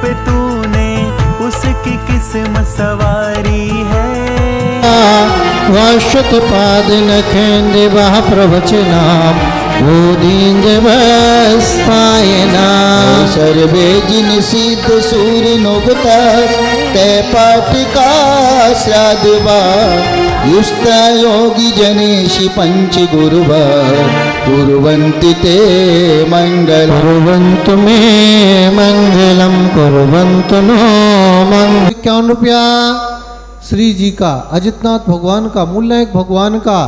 पे तूने उसकी किस्मत सवारी है। वाशत पाद नखेंदे वह प्रवचना बोधिंदे बस्तायना सर्वे जिन सिद्ध सूर्य नोगता ते पाटिका श्राद्धवा युष्टा योगी जनेशि पंच गुरुवा कुर्वन्ति ते मंगल कुर्वन्तु मे मंगलम कुर्वन्तु नो मंगल। 51 रुपया श्री जी का अजितनाथ भगवान का मूलनायक भगवान का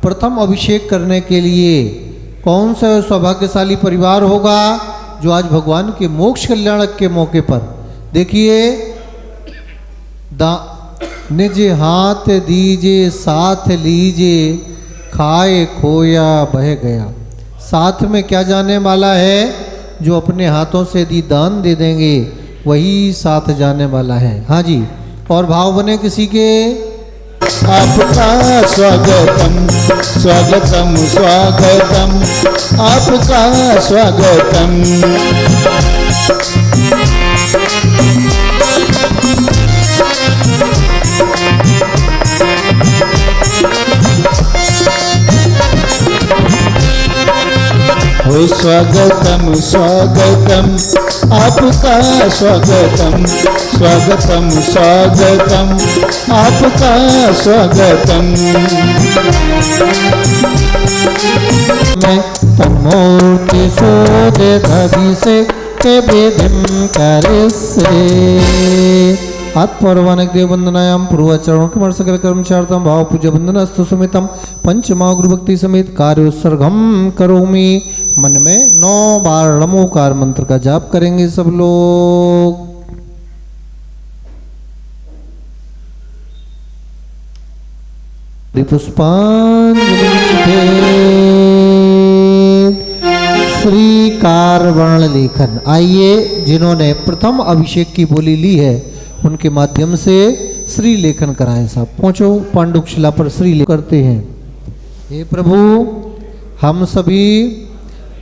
प्रथम अभिषेक करने के लिए कौन सा सौभाग्यशाली परिवार होगा जो आज भगवान के मोक्ष कल्याणक के मौके पर देखिए निज हाथ दीजे साथ लीजे खाए खोया बह गया। साथ में क्या जाने वाला है, जो अपने हाथों से दी दान दे देंगे वही साथ जाने वाला है। हाँ जी, और भाव बने किसी के आपका स्वागतम स्वागतम स्वागतम आपका स्वागतम। हो स्वागतम स्वागतम आपका स्वागतम स्वागतम स्वागतम आपका स्वागतम। मैं तमोर्ति सोदे धभी से के बेदिम करसे आत्मरवानक देव वंदनायाम पूर्वाचरणों के मर सकल कर्मचार्थम भाव पूज्य वंदनास्तु समेतम पंचमा गुरु भक्ति समेत कार्योत्सर्गम करोमि। मन में 9 बार नमोकार मंत्र का जाप करेंगे सब लोग। पुष्पांजलि श्रीकार वर्ण लेखन। आइए, जिन्होंने प्रथम अभिषेक की बोली ली है उनके माध्यम से श्री लेखन कराएं। साहब पहुंचो, पांडुक शिला पर श्री लेखन करते हैं। हे प्रभु, हम सभी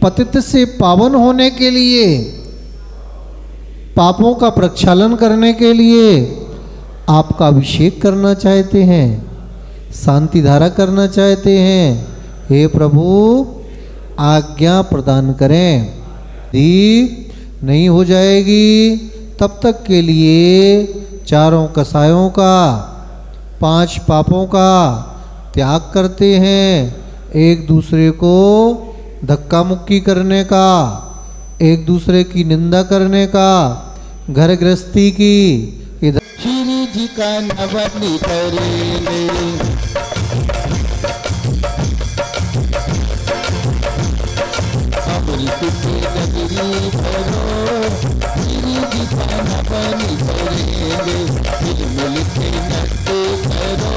पतित से पावन होने के लिए, पापों का प्रक्षालन करने के लिए आपका अभिषेक करना चाहते हैं, शांति धारा करना चाहते हैं। हे प्रभु, आज्ञा प्रदान करें। यदि नहीं हो जाएगी तब तक के लिए 4 कसायों का, 5 पापों का त्याग करते हैं। एक दूसरे को धक्का मुक्की करने का, एक दूसरे की निंदा करने का, घर गृहस्थी की। श्री जी का नवनी करेंगे अमृत से नगरी भरो। श्री जी का नवनी करेंगे मिल के नट्टे करो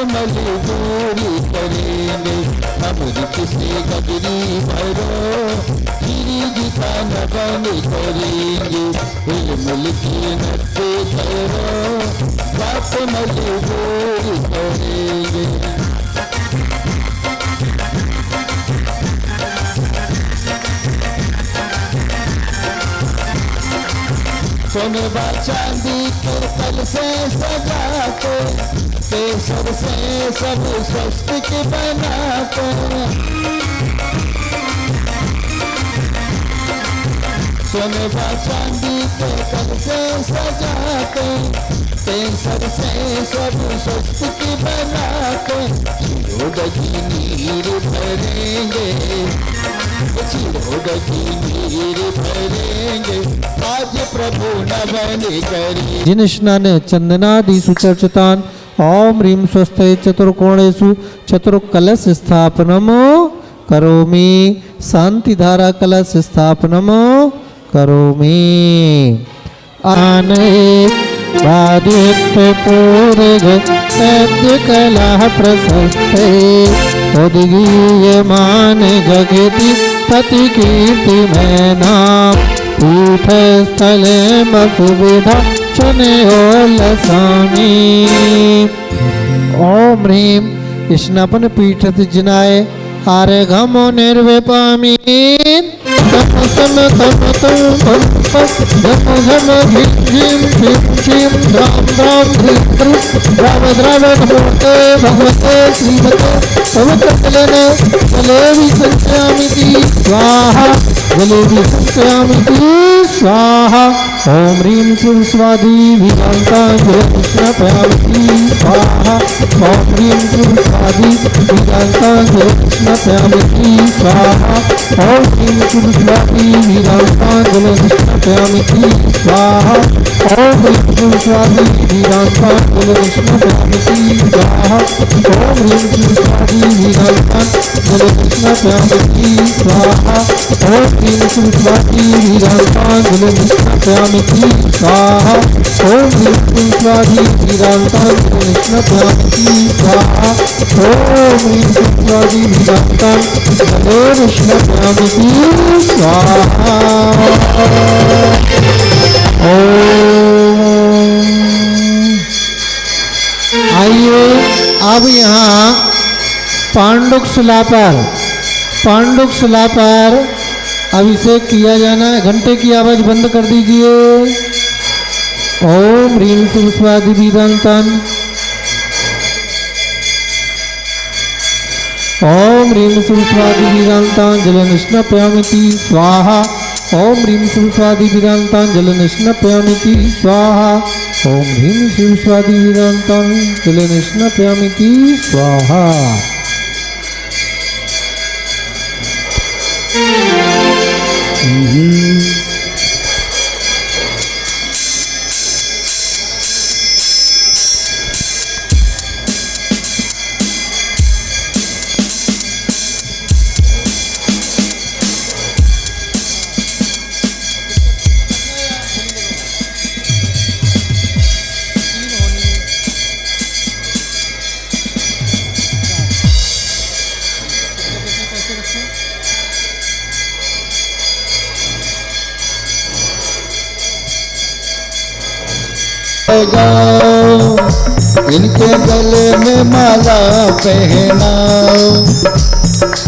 मजबूरी करेंगे। अमृत से गगरी भरो श्री जी का नवनी करेंगे मिल के नट्टे करो मजबूरी करेंगे। सोनवा चांदी के कल से सजा के केसर से सब स्वस्तिक बना के सोनवा चांदी के कल से सजा के केसर से सब स्वस्तिक बना के चिरोदगी नीर भरेंगे चिरोदगी नीर भरेंगे आज प्रभु नवन करेंगे। जिन स्नान चंदनादि सुचर्चितान ओम ह्रीं स्वस्ते चतुर्कोणेषु चतुर्कलश स्थापनम करोमि। शांति धारा कलश स्थापनम करोमि। आने वादित्य पूर्ग सद्य कला प्रशस्ते उद्गीयमान जगति पति कीर्ति में नाम पीठ स्थले सुविधा चने लसामी। ओम ह्रीं स्नपन पीठत जिनाय आर्घमो निर्विपामी सम सम तम तम पम पम झम झम झिम झिम झिम झिम ध्राम ध्राम ध्रीम ध्रीम द्राव द्राव नमोते भगवते श्रीमते पवित्र जलेन जलेबी संचयामिति स्वाहा जलेबी संचयामिति स्वाहा ओम ह्रीं शिव स्वादी विकांता जलकृष्णपयामिति स्वाहा ओम ह्रीं शिव स्वादी विकांता जलकृष्णपयामिति स्वाहा ओम ह्रीं शिव स्वादी विकांता जलकृष्णपयामिति स्वाहा ओम ह्रीं शिव स्वादी विकांता जलकृष्णपयामिति स्वाहा ओम ह्रीं शिव स्वादी विकांता जलकृष्णपयामिति स्वाहा ओम ह्रीं शिव स्वादी विकांता जलकृष्णपयामिति स्वाहा ओम ह्रीं शिव स्वादी विकांता जलकृष्णपयामिति स्वाहा ओम ह्रीं शिव स्वादी विकांता जलकृष्णपयामिति स्वाहा। आइए अब यहाँ पांडुक शिला पर अभिषेक किया जाना है। घंटे की आवाज बंद कर दीजिए। ओम ह्रीं शिव स्वादी विकांतान ओम ह्रीं शिव स्वादी विकांतान जलकृष्णपयामिति स्वाहा ओम ह्रीं शिव स्वादी विकांतान जलकृष्णपयामिति स्वाहा ओम ह्रीं शिव स्वादी विकांतान जलकृष्णपयामिति स्वाहा। इनके गले में माला पहनाओ,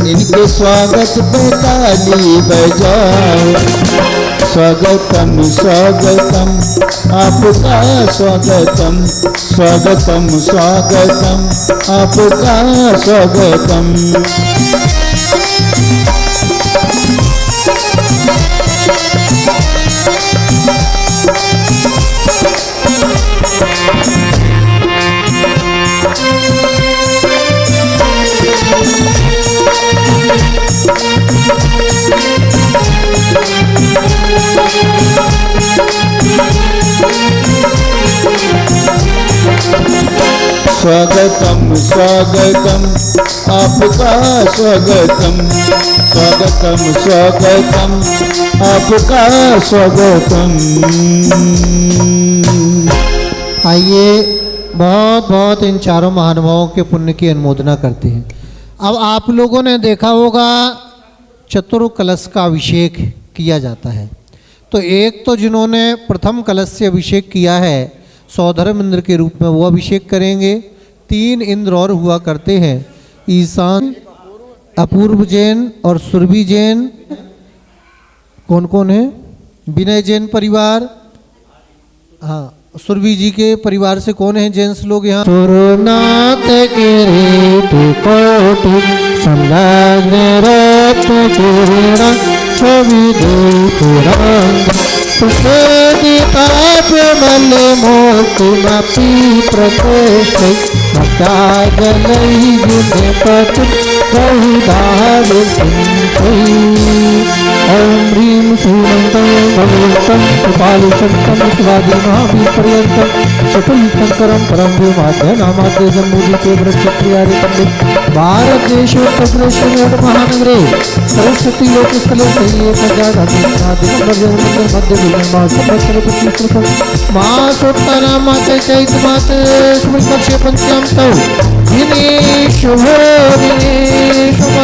इनके स्वागत पे ताली बजाओ। स्वागतम स्वागतम आपका स्वागतम, स्वागतम स्वागतम आपका स्वागतम। स्वागतम स्वागतम आपका स्वागतम, स्वागतम स्वागतम आपका स्वागतम। आइए बहुत बहुत इन चारों महानुभावों के पुण्य की अनुमोदना करते हैं। अब आप लोगों ने देखा होगा चतुर कलश का अभिषेक किया जाता है। तो एक तो जिन्होंने प्रथम कलश से अभिषेक किया है सौधर्म इंद्र के रूप में वो अभिषेक करेंगे। 3 इंद्र और हुआ करते हैं, ईशान, अपूर्व जैन और सुरभि जैन। कौन कौन है? विनय जैन परिवार, हाँ सुरभि जी के परिवार से कौन है जेंट्स लोग यहाँ? सुरनाथ किरीट कोटि संलग्न रत्न किरण छवि दूरंग प्रमल मोक्ति प्रकोष्ठ जलई जिन्हे पत बहुधार ओम ह्रीं श्रीमन्तं भगवन्तं कृपालुशन्तं शिवादि महावीर्यन्तं चतुर्शंकरं परम व्योमाद्य नामाद्य जम्बूद्वीपे वृक्षप्रियारे पंडित भारत देशोत्तर महानगरे सरस्वती लोकस्थले मासोत्तरमासे चैत्रमासे स्मृतवर्षे पंचम तौ दिने शुभो दिने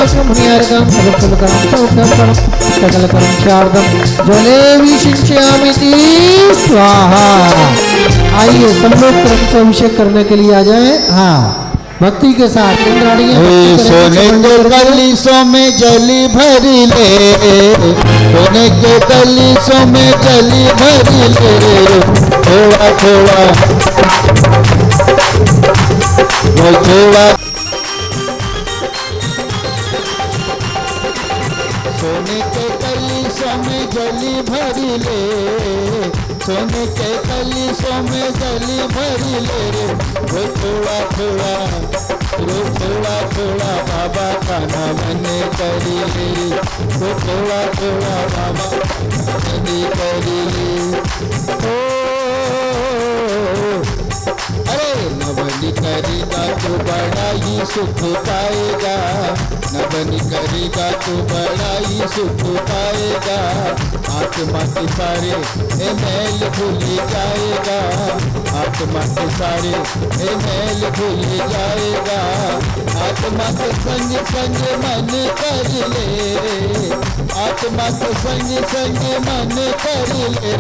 शुभमुनियार्गं सकलकरं शार्दं जले विसिंचयामिति स्वाहा। आइए सब लोग क्रम से अभिषेक करने के लिए आ जाएं। हाँ भक्ति के साथ इंद्राणियां हे सोने के कलीसों में जली भरी ले, सोने के कलीसों में जली भरी ले, थोड़ा थोड़ा वो थोड़ा। सोने के कलीसों में जली भरी ले, सोने के कलीसों में जली भरी ले रे, वो थोड़ा थोड़ा, वो थोड़ा थोड़ा बाबा का नाम ने करी ले, वो थोड़ा थोड़ा बाबा ने करी ले। ओ अरे नवनी करेगा तो बड़ा ही सुख पाएगा, नवनी करेगा तो बड़ा ही सुख पाएगा, आत्मा के सारे ए मैल भूल जाएगा, आत्मा के सारे ए मैल भूल जाएगा, आत्मा के संग संग मन कर ले, आत्मा के संग संग मन कर ले।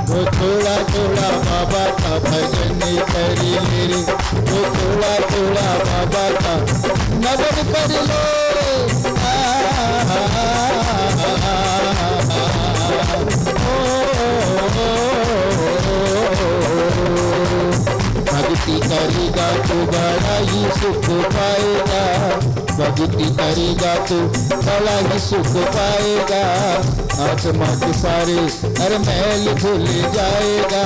वो थोड़ा थोड़ा बाबा का भजन करी ले, वो थोड़ा थोड़ा बाबा का नवन कर ले। भक्ति करेगा तो बड़ा ही सुख पाएगा, भक्ति करेगा तो बड़ा ही सुख पाएगा, आत्मा के सारे हर मैल भूल जाएगा,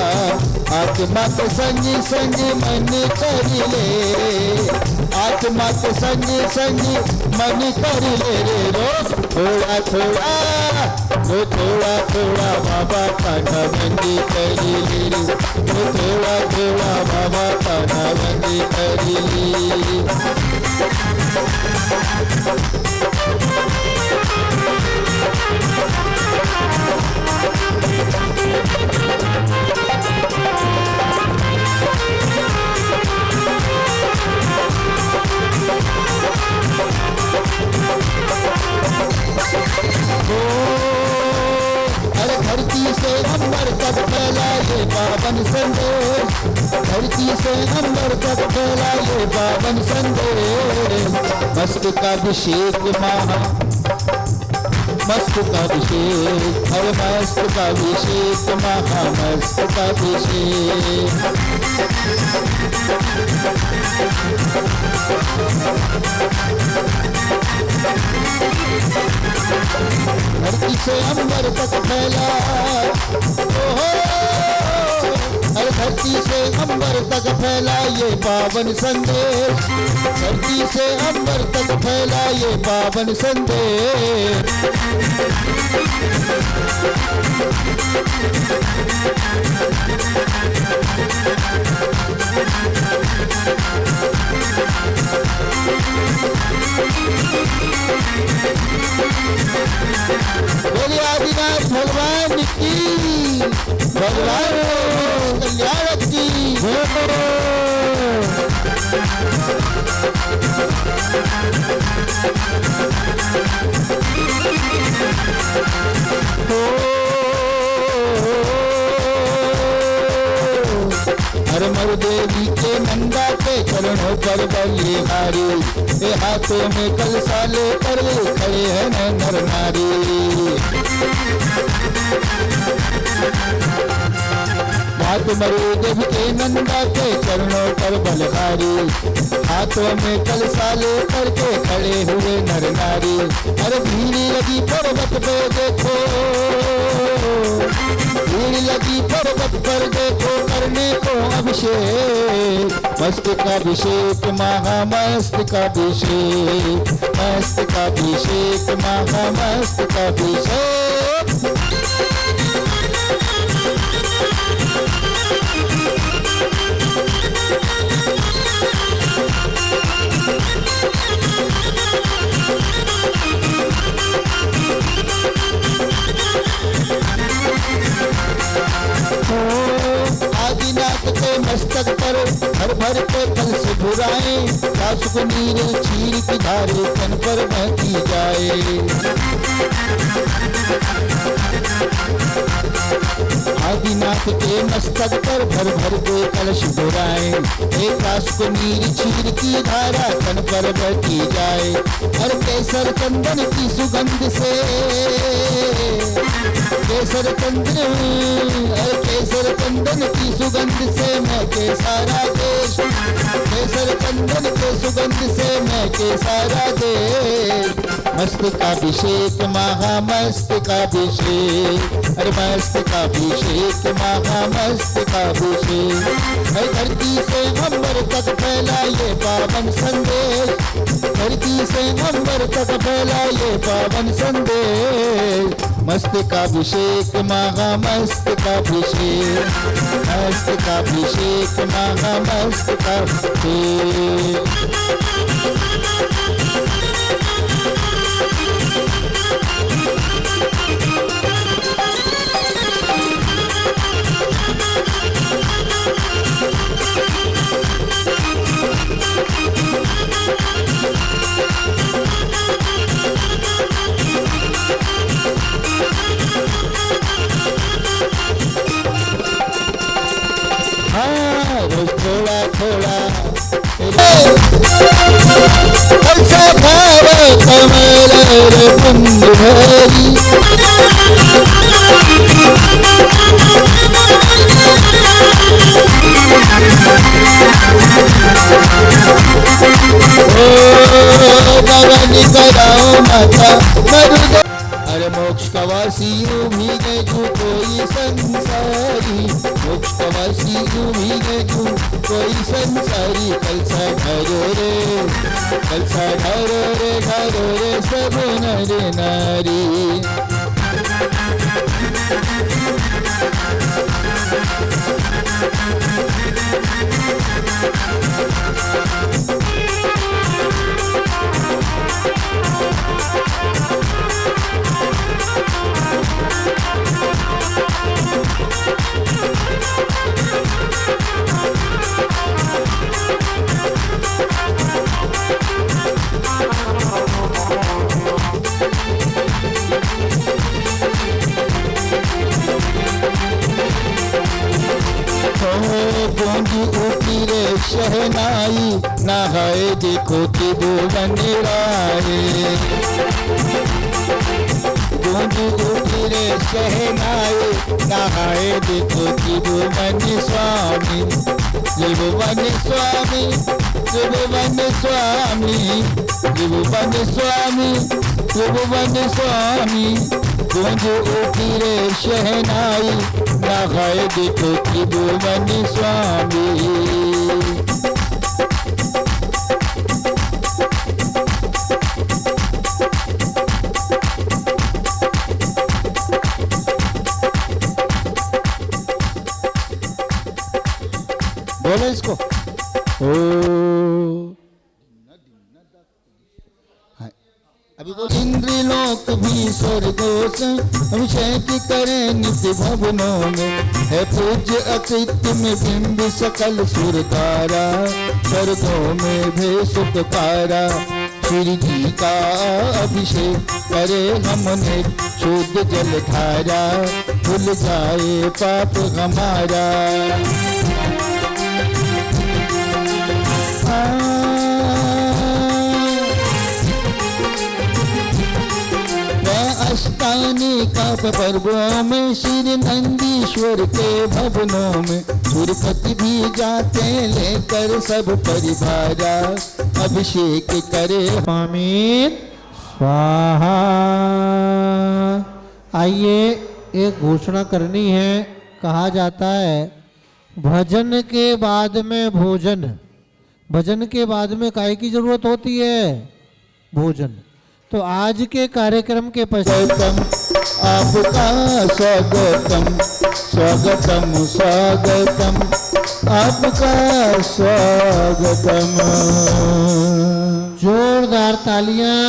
आत्मा के संग संग मन कर ले, आत्मा के संग संग मन कर ले रे रो। थोड़ा थोड़ा वो थोड़ा थोड़ा बाबा का नवंदी कर ले रे, वो थोड़ा थोड़ा बाबा का नवंदी कर ले। अरे धरती से अंबर तक फैला ये पावन संदेश, धरती से अंबर तक फैला ये पावन संदेश, मस्त का अभिषेक महा मस्त का अभिषेक, हर मस्त का अभिषेक महा मस्त का अभिषेक। धरती से अंबर तक फैला, हर धरती से अंबर तक फैला ये पावन संदेश, धरती से अंबर तक फैला ये पावन संदेश। बोलिए आदिनाथ भगवान की, भगवान कल्याण की। हर मर देवी के नंदा के चरणों पर बलिहारी, ए हाथों में कलसा लेकर खड़े हैं नर नारी। हाथ मरे देवी के नंदा के चरणों पर बलिहारी, हाथों में कलसा लेकर के खड़े हुए नर नारी। अरे भीड़ लगी पर्वत पे देखो, भीड़ लगी पर्वत पर देखो, करने को अभिषेक, मस्त का अभिषेक महा मस्त का अभिषेक, मस्त का अभिषेक महा मस्त का अभिषेक। आदिनाथ के मस्तक पर भर भर के कल से बुराए, कासुक नीर चीर की धारे तन पर बहती जाए। नाथ के मस्तक पर भर भर के कलश बुराए, एक रास को नीर छीर की धारा तन पर बहती जाए। और केसर चंदन की सुगंध से, केसर चंदन, केसर चंदन की सुगंध से मैं के सारा देश, केसर चंदन के सुगंध से मैं के सारा देश। मस्तकाभिषेक महामस्तकाभिषेक, अरे मस्तकाभिषेक महामस्तकाभिषेक। हर धरती से अंबर तक फैला ये पावन संदेश, धरती से अंबर तक फैला ये पावन संदेश। मस्तकाभिषेक महामस्तकाभिषेक, मस्तकाभिषेक महामस्तकाभिषेक। थोड़ा थोड़ा ऐसा भाव कमल कुंद भरी, भवानी कराओ माता मरुद। अरे मोक्ष का वासी यूं भीगे जो कोई संसारी, मोक्ष का वासी यूं भीगे जो कोई संसारी। कलसा ढारो रे, कलसा ढारो रे, ढारो रे सब नर नारी। गूंजी उठी रे शहनाई, नहाए देखो कि भुवन राए। गूंजी उठी रे शहनाई, नहाए देखो कि भुवन स्वामी, त्रिभुवन स्वामी, त्रिभुवन स्वामी, त्रिभुवन स्वामी, त्रिभुवन स्वामी। गूंज उठी रे शहनाई, नहाए देखो त्रिभुवन स्वामी। बोलो इसको ओ अभी वो इंद्रलोक भी स्वर्गों से अभिषेक करे नित्य भवनों में। है पूज्य अकृत्य में बिंब सकल सुरतारा, स्वर्गों में भे सुख पारा। श्री जी का अभिषेक करे हमने शुद्ध जल धारा, भूल जाए पाप हमारा। अष्टानिका पर्वों में श्री नंदीश्वर के भवनों में, सुरपति भी जाते लेकर सब परिवारा। अभिषेक करे स्वामी स्वाहा। आइए एक घोषणा करनी है। कहा जाता है भजन के बाद में भोजन, भजन के बाद में काय की जरूरत होती है? भोजन। तो आज के कार्यक्रम के पश्चात आपका स्वागतम, स्वागतम, स्वागतम, आपका स्वागतम। जोरदार तालियां,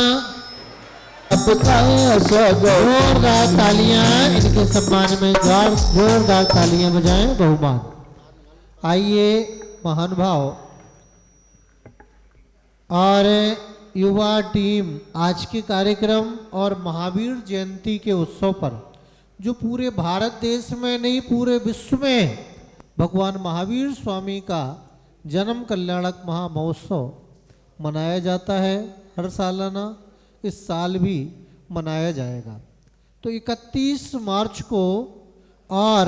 आपका स्वागत। जोरदार तालियां इनके सम्मान में, जोरदार तालियां बजाएं। बहुमान। आइए महानुभाव और युवा टीम आज के कार्यक्रम और महावीर जयंती के उत्सव पर जो पूरे भारत देश में नहीं पूरे विश्व में भगवान महावीर स्वामी का जन्म कल्याणक महामहोत्सव मनाया जाता है हर सालाना, इस साल भी मनाया जाएगा। तो 31 मार्च को और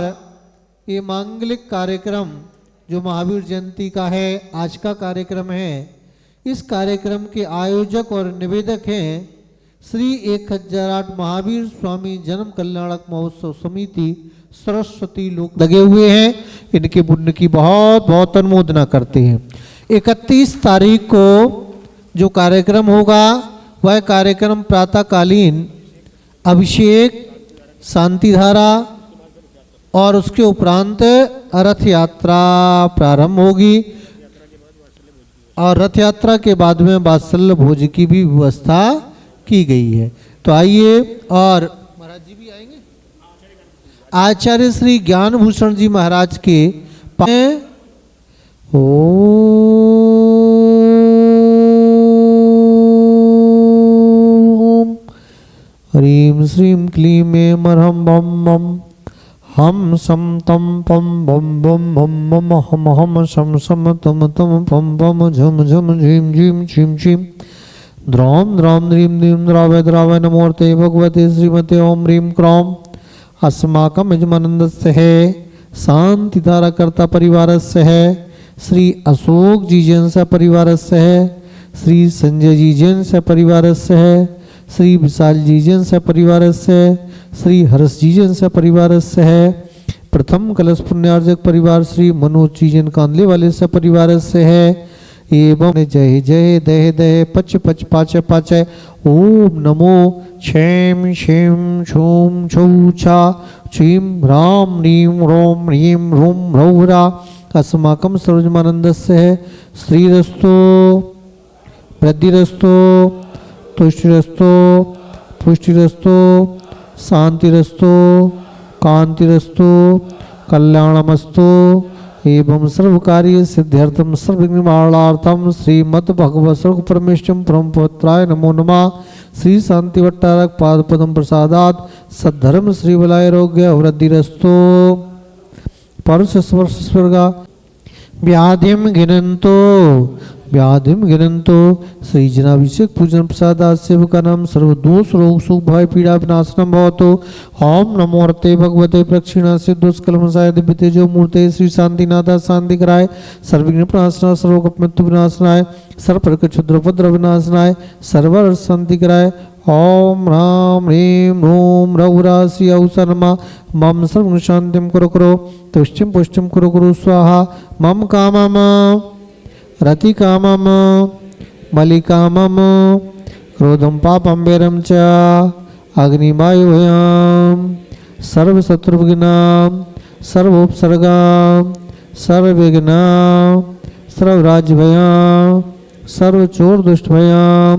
ये मांगलिक कार्यक्रम जो महावीर जयंती का है, आज का कार्यक्रम है, इस कार्यक्रम के आयोजक और निवेदक हैं श्री 1008 महावीर स्वामी जन्म कल्याणक महोत्सव समिति सरस्वती लोग लगे हुए हैं। इनके पुण्य की बहुत बहुत अनुमोदना करते हैं। 31 तारीख को जो कार्यक्रम होगा वह कार्यक्रम प्रातःकालीन अभिषेक, शांति धारा और उसके उपरांत रथ यात्रा प्रारंभ होगी और रथ यात्रा के बाद में वात्सल्य भोज की भी व्यवस्था की गई है। तो आइए, और महाराज जी भी आएंगे। आचार्य श्री ज्ञान भूषण जी महाराज के ओम ह्रीं श्रीं क्लीं मरहं बम बम हम सम तम पम बम बम बम बम हम हम सम सम तम तम पम पम झम झम झीम झीम झीम झीम द्रौम द्रौम द्रीम द्रीम द्रावय द्रावय नमोर्ते भगवते श्रीमते ओम ह्रीं क्रौम अस्माकं यजमानन्दस्य है शांति धारा कर्ता परिवारस्य है श्री अशोक जी जैन सा परिवारस्य है श्री संजय जी जैन सा परिवारस्य है श्री विशाल जी जैन सा परिवारस्य है श्री हर्ष जी जैन सा परिवारस्य है प्रथम कलश पुण्यार्जक परिवार श्री मनोज जी जैन कांदले वाले सा परिवारस्य है एवं जय जय दह दह पच पच पाच पाच ओम नमो क्षेम क्षेम छूम छौ छा छीम राम रीं रोम ह्रीं रूम रौरा अस्माकं सर्वजमानन्दस्य है श्रीरस्तो वृद्धिरस्तो तुष्टिरस्तो पुष्टिरस्तो शांतिरस्तो कांतिरस्तो कल्याणमस्तो एवं सर्व कार्य सिद्ध्यर्थम सर्वनिर्माणार्थम श्रीमद् भगवत सर्व परमेश्वरम परम पवित्राय नमो नमः। श्री शांति भट्टारक पाद पदम प्रसादात सद्धर्म श्री वलायरोग्य वृद्धिरस्तो परुष स्वर्गा व्याधिम गिनंतो श्री जनाभिषेक पूजन प्रसादात सेवका नाम सर्वदोष रोग सुख भय पीड़ा विनाशनम भवतो। ओम नमो हरते भगवते प्रक्षिणा से दोष कलमसाय दिव्य तेजो मूर्ते श्री शांतिनाथा शांति कराय सर्वविघ्न प्रणाशनाय सर्वकप मृत्यु विनाशनाय सर्वप्रक क्षुद्र उपद्रव विनाशनाय सर्वर शांति कराय। ओम राम ह्रीं रूम रघुराशि औसनमा मम सर्व शांतिम कुरु कुरु तुष्टिम पुष्टिम कुरु कुरु स्वाहा मम कामम रति कामम बलि कामम क्रोधम पापम वैरम च अग्निवायुभयाम सर्वशत्रुघ्नाम सर्वोपसर्गाम सर्वविघ्नाम सर्वराज्यभयाम सर्वचोर दुष्टभयाम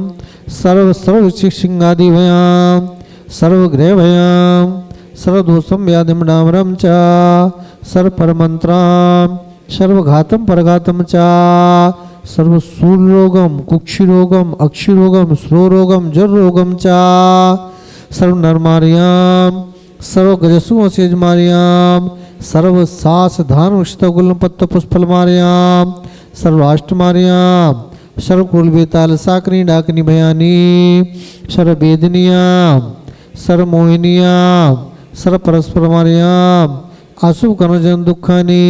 सर्वशिक्षिंगादिभयाम सर्वग्रहभयाम सर्वदोषम व्याधिम डामरम च सर्वपरमंत्राम सर्वघातम परघातम च सर्वशूलरोगम कुक्षिरोगम अक्षिरोगम श्लोरोगम जररोगम च सर्वनरमार्याम सर्वगजसुमसेजमार्याम सर्वसासधान उष्तगुल्लपत्त पुष्पलमार्याम सर्वाष्टमार्याम सर्वकुलवेताल साकनी डाकनी भयानी सर्ववेदनियाम सर्वमोहिनियाम सर्वपरस्परमार्याम अशुभ कर्मजन दुखानी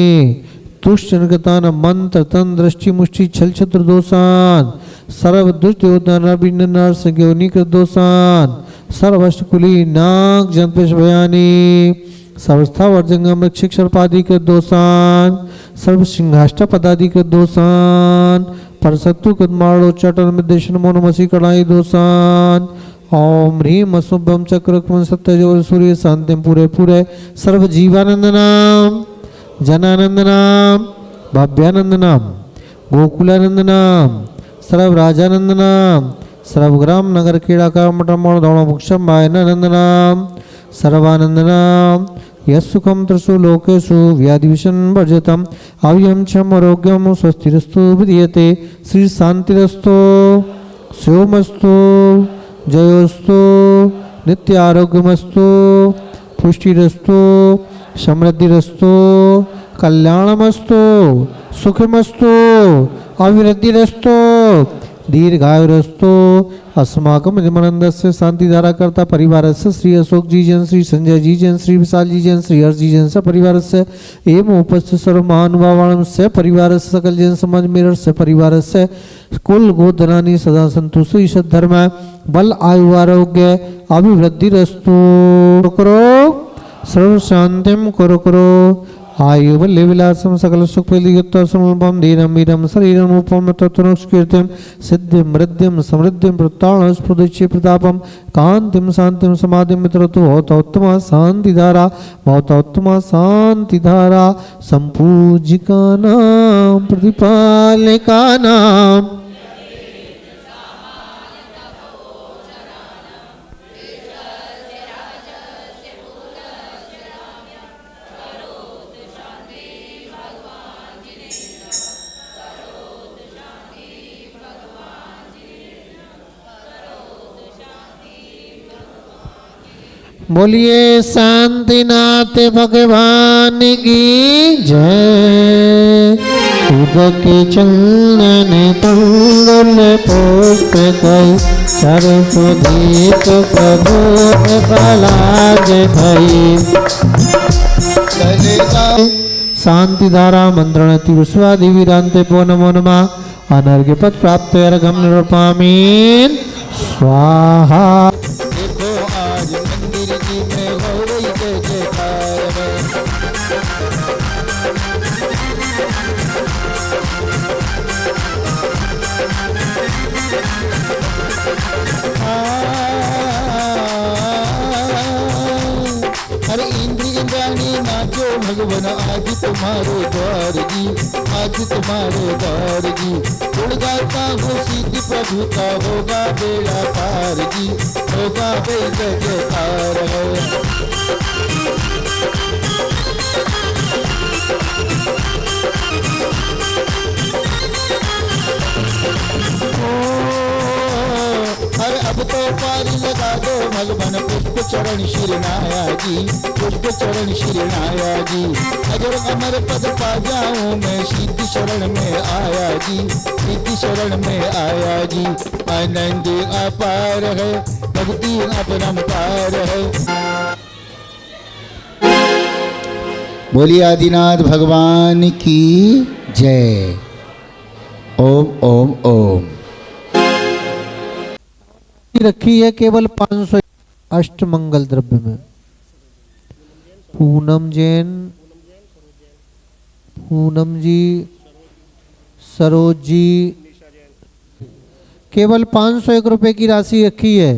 दुष्टनगतान मंत्र तन दृष्टि मुष्टि छल छत्र दोषान सर्व दुष्ट देवता संज्ञोनी कृत दोषान सर्वष्टकुली नाग जंतपेश भयानी सर्वस्थावर जंगम रक्षक सर्पादि कृत दोषान सर्व सिंहाष्ट पदादि कृत दोषान परसत्तु कृतमाणो चटन विदेशन मोनमसी कड़ाई दोषान। ओम ह्रीम अशुभम चक्र सत्यजोर सूर्य शांतिम पूरे पूरे सर्व जीवानंदनाम जनानंदनाम भव्यानंदनाम गोकुलानंदनाम सर्व राजानंदनाम सर्वग्राम नगर क्रीड़ा का मठमोण धौण मुक्षम भायनानंदनाम सर्वानंदनाम यस्सुखम त्रिषु लोकेषु व्याधिविषं वर्जितम् अव्ययं क्षम आरोग्यं स्वस्तिरस्तु विधीयते श्री शांतिरस्तु सोमस्तु जयोस्तु नित्य आरोग्यमस्तु पुष्टिरस्तु, समृद्धिरस्तु, कल्याणमस्तु, सुखमस्तु, अभिवृद्धिरस्तु, दीर्घायुरस्तु। अस्माकं निमनंदस्य शांतिधारा कर्ता परिवारस्य श्री अशोक जी जन, श्री संजय जी जन, श्री विशाल जी जन, श्री हर्ष जी जन से परिवारस्य एवं उपस्थित सर्व महानुभावांस्य परिवारस्य सकल जन समाज मेरस्य परिवारस्य कुल गोधनानि सदा संतुष्टि ईश्वर धर्म बल आयु आरोग्य अभिवृद्धिरस्तु करो सर्व शांतिम करो आयु बल्ले विलासम सकल सुख युक्तम धीरम वीरम शरीरम उपम तत्वनुष्कीर्तिम सिद्धिम मृद्धिम समृद्धिम प्रताण स्फुदिच्य प्रतापम कांतिम शांतिम समाधिम मित्रत्व भवतोत्तमा शांतिधारा भवतोत्तमा शांतिधारा संपूजिका नाम प्रतिपालिका नाम बोलिए शांतिनाथ भगवान की जय। उदक चंदन कंगन पुष्प कई सरस्वदीप प्रभु पलाज भई। शांति धारा मंत्रण तिरुस्वादि विरांते पो नमो नमः। अनर्घ्य पद प्राप्त अर्घम निरूपामि स्वाहा। अरे इंद्री इंद्राणी नाचो भगवान आज तुम्हारे द्वार जी, आज तुम्हारे द्वार जी। गुण गाता हूँ सिद्धि प्रभु का होगा बेड़ा पार जी, होगा बेड़ा जयकार है। अरे अब तो पारी लगा दो भगवान पुष्प चरण शिरनाया जी, पुष्प चरण शिरनाया जी। अगर अमर पद पा जाऊं मैं सिद्धि शरण में आया जी, सिद्धि शरण में आया जी। आनंद अपार है भक्ति अपरंपार है। बोलिए आदिनाथ भगवान की जय। ओम ओम ओम। रखी है केवल 500 अष्टमंगल द्रव्य में। पूनम जैन, पूनम जी, सरोज जी, केवल 501 रुपए की राशि रखी है।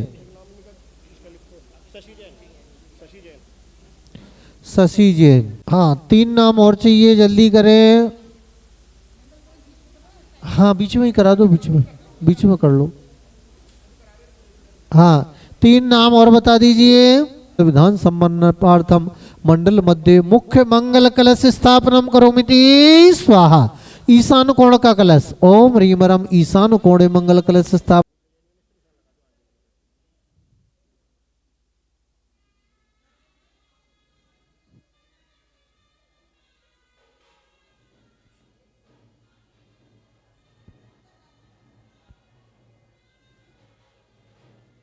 शशि जैन, हाँ 3 नाम और चाहिए, जल्दी करें। हाँ बीच में ही करा दो, बीच में कर लो। हाँ 3 नाम और बता दीजिए। विधान सम्मानार्थम मंडल मध्य मुख्य मंगल कलश स्थापनम करोमिति स्वाहा। ईशान कोण का कलश, ओम ह्रीम रम ईशान कोणे मंगल कलश स्थापन।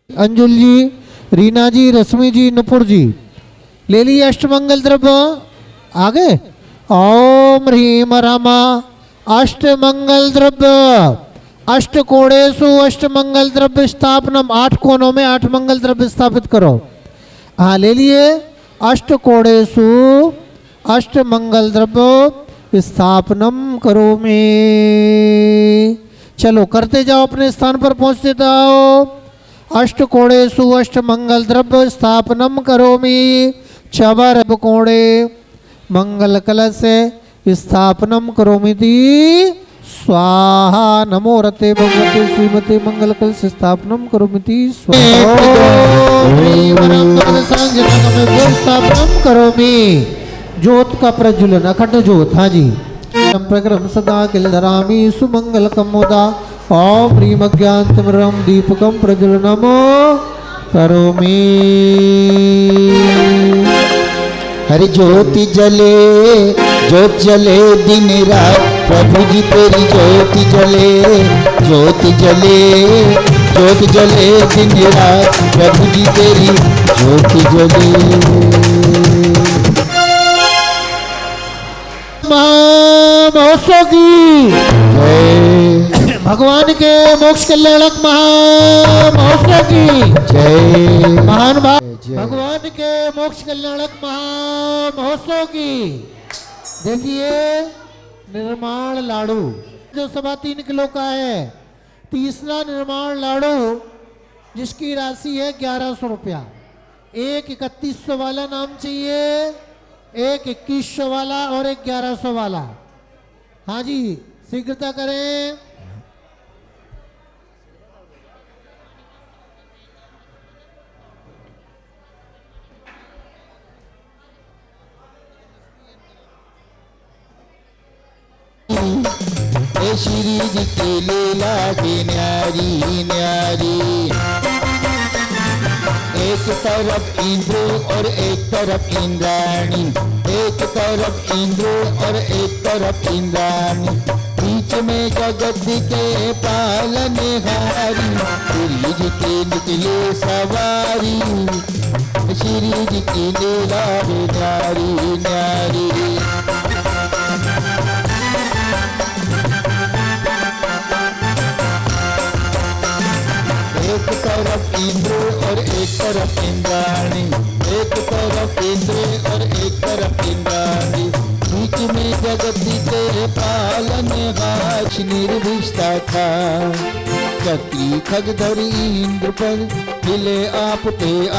अंजुल जी, रीना जी, रश्मि जी, नुपुर जी, ले ली अष्टमंगल द्रव्य। आगे ओम ह्रीम रमा अष्टमंगल द्रव्य। अष्ट कोणेषु अष्टमंगल द्रव्य स्थापनम। 8 कोनों में 8 मंगल द्रव्य स्थापित करो। हाँ ले लिए। अष्ट कोणेषु अष्टमंगल द्रव्य स्थापनम करो में। चलो करते जाओ, अपने स्थान पर पहुंचते जाओ। अष्ट कोणेषु अष्टमंगल द्रव्य स्थापनम करोमि। चवर कोणे मंगल कलश स्थापनम करोमिति स्वाहा। नमो रते भगवते श्रीमते मंगल कलश स्थापनम करोमिति स्वाहा। स्थापनम करोमि। ज्योत का प्रज्वलन, अखंड ज्योत। हाँ जी। प्रक्रम सदा किल धरामि सुमंगल कमोदा। ओम ह्रीम अज्ञानतिमिरं दीपकं प्रज्वलनम करोमि। हरि ज्योति जले दिन रात, प्रभु जी तेरी ज्योति जले दिन रात, प्रभु जी तेरी ज्योति जले। महोत्सव की जय, भगवान के मोक्ष कल्याणक महोत्सव की जय, महान जय। भगवान के मोक्ष कल्याणक महोत्सव की। देखिए निर्माण लाडू जो 3.25 किलो का है, तीसरा निर्माण लाडू जिसकी राशि है 1100 रुपया। एक 3100 वाला नाम चाहिए, एक 2100 वाला और एक 1100 वाला। हाँ जी शीघ्रता करें। ए श्री जी की लीला की न्यारी न्यारी, एक तरफ इंद्र और एक तरफ इंद्राणी, एक तरफ इंद्र और एक तरफ इंद्राणी, बीच में जगत के पालनहारी, श्री जी की निकले सवारी, श्री जी की लीला न्यारी न्यारी। एक तरफ इंद्र और एक तरफ इंद्राणी, एक तरफ इंद्र और एक तरफ इंद्राणी, बीच में जगत के पालनहार निर्भिष्टा था, चक्री खगधर इंद्र पर मिले आप ते आ,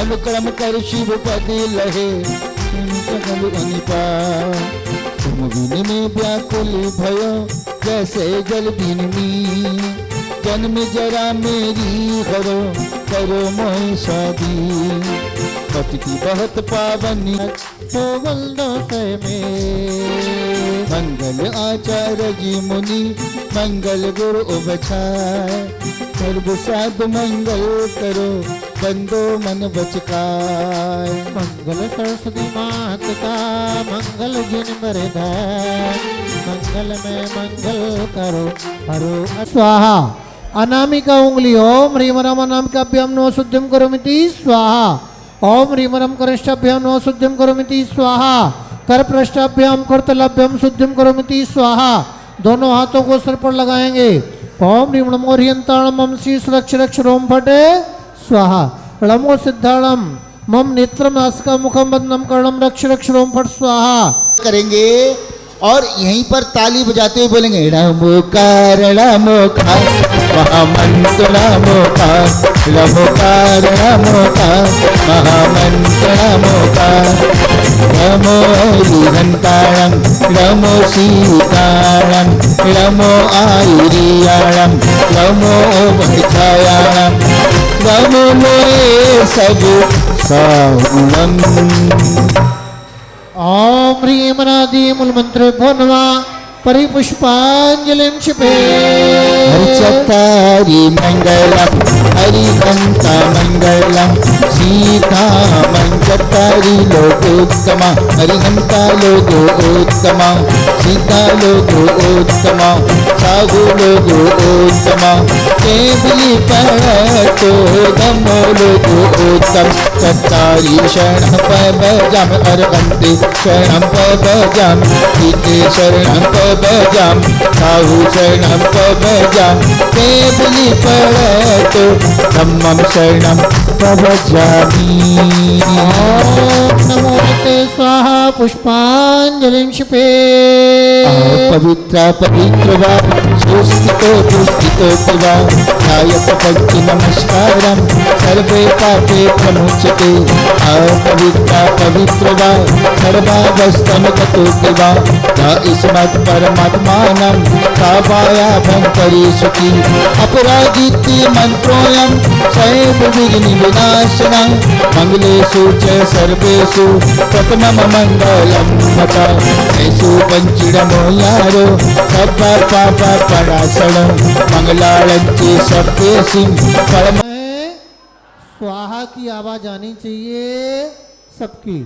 अनुक्रम कर शिव पद लहे अनिपा, तुम बिन में व्याकुल भयो जैसे जल बिन में, जन्म जरा मेरी करो करो मोह शादी, पति की बहुत पावन तो बंदो से में, मंगल आचार्य जी मुनि मंगल गुरु उपचार, सर्व साधु मंगल करो बंदो मन बचकाय, मंगल सरस्वती मात का मंगल जिन बरदाय, मंगल में मंगल करो हरो स्वाहा। अनामिका उंगली ओम ह्रीम रम अनामिकाभ्याम नमः शुद्धिं करोमिति स्वाहा, ओम ह्रीम रम कनिष्ठाभ्याम नमः शुद्धिं करोमिति स्वाहा, कर पृष्ठाभ्याम करतलाभ्याम शुद्धिं करोमिति स्वाहा। दोनों हाथों को सिर पर लगाएंगे। ओम ह्रीम नमो ह्रियंताणम मम शीर्ष रक्ष रक्ष रोम फटे स्वाहा, णमो सिद्धाणम मम नेत्रम नासिका मुखम बदनम कर्णम रक्ष रक्ष रोम फट स्वाहा करेंगे और यहीं पर ताली बजाते हुए बोलेंगे रमोकार रमोकार महामंत्र रमोकार रमोकार रमोकार महामंत्र रमोकार, रमो हरिहंतारम रमो सीतारम रमो आयुरियारम रमो भक्षायारम रमो लोए सब सावम। ओम ह्रीम अनादि मूल मंत्र भो नमः परिपुष्पांजलिं क्षिपे। हरिचतारी मंगलम हरिहंता मंगलम सीता मंगतारी लोकोत्तमा, हरिहंता लोकोत्तमा सीता लोकोत्तमा साहु लोकोत्तमा, केवली पड़तो धमो लोकोत्तम, चतारी शरण पवजाम अरहंते शरण पवजाम, सीते शरण पवजाम साहु शरण पवजाम, केवली पड़तो धम्मं शरणं पवजामि। नमो ते स्वाहा पुष्पांजलिं क्षिपे। पवित्र पवित्र वा सुस्थितो दुस्थितो वा ध्यायत भक्ति नमस्कारं सर्वे पापे प्रमुच्यते। अपवित्र पवित्र वा सर्वावस्थानुगतो वा स्मत् परमात्मानं सावाया भंकरी सुखी, अपराजिति मंत्रोऽयं सैव विघ्न विनाशनं, मंगलेषु च सर्वेषु प्रथमं मंगलं मता, ऐसु पंचडमो यारो सब्बा पापा परासणं, मंगलाळंचे सप्तेसिं परम। स्वाहा की आवाज आनी चाहिए, सबकी।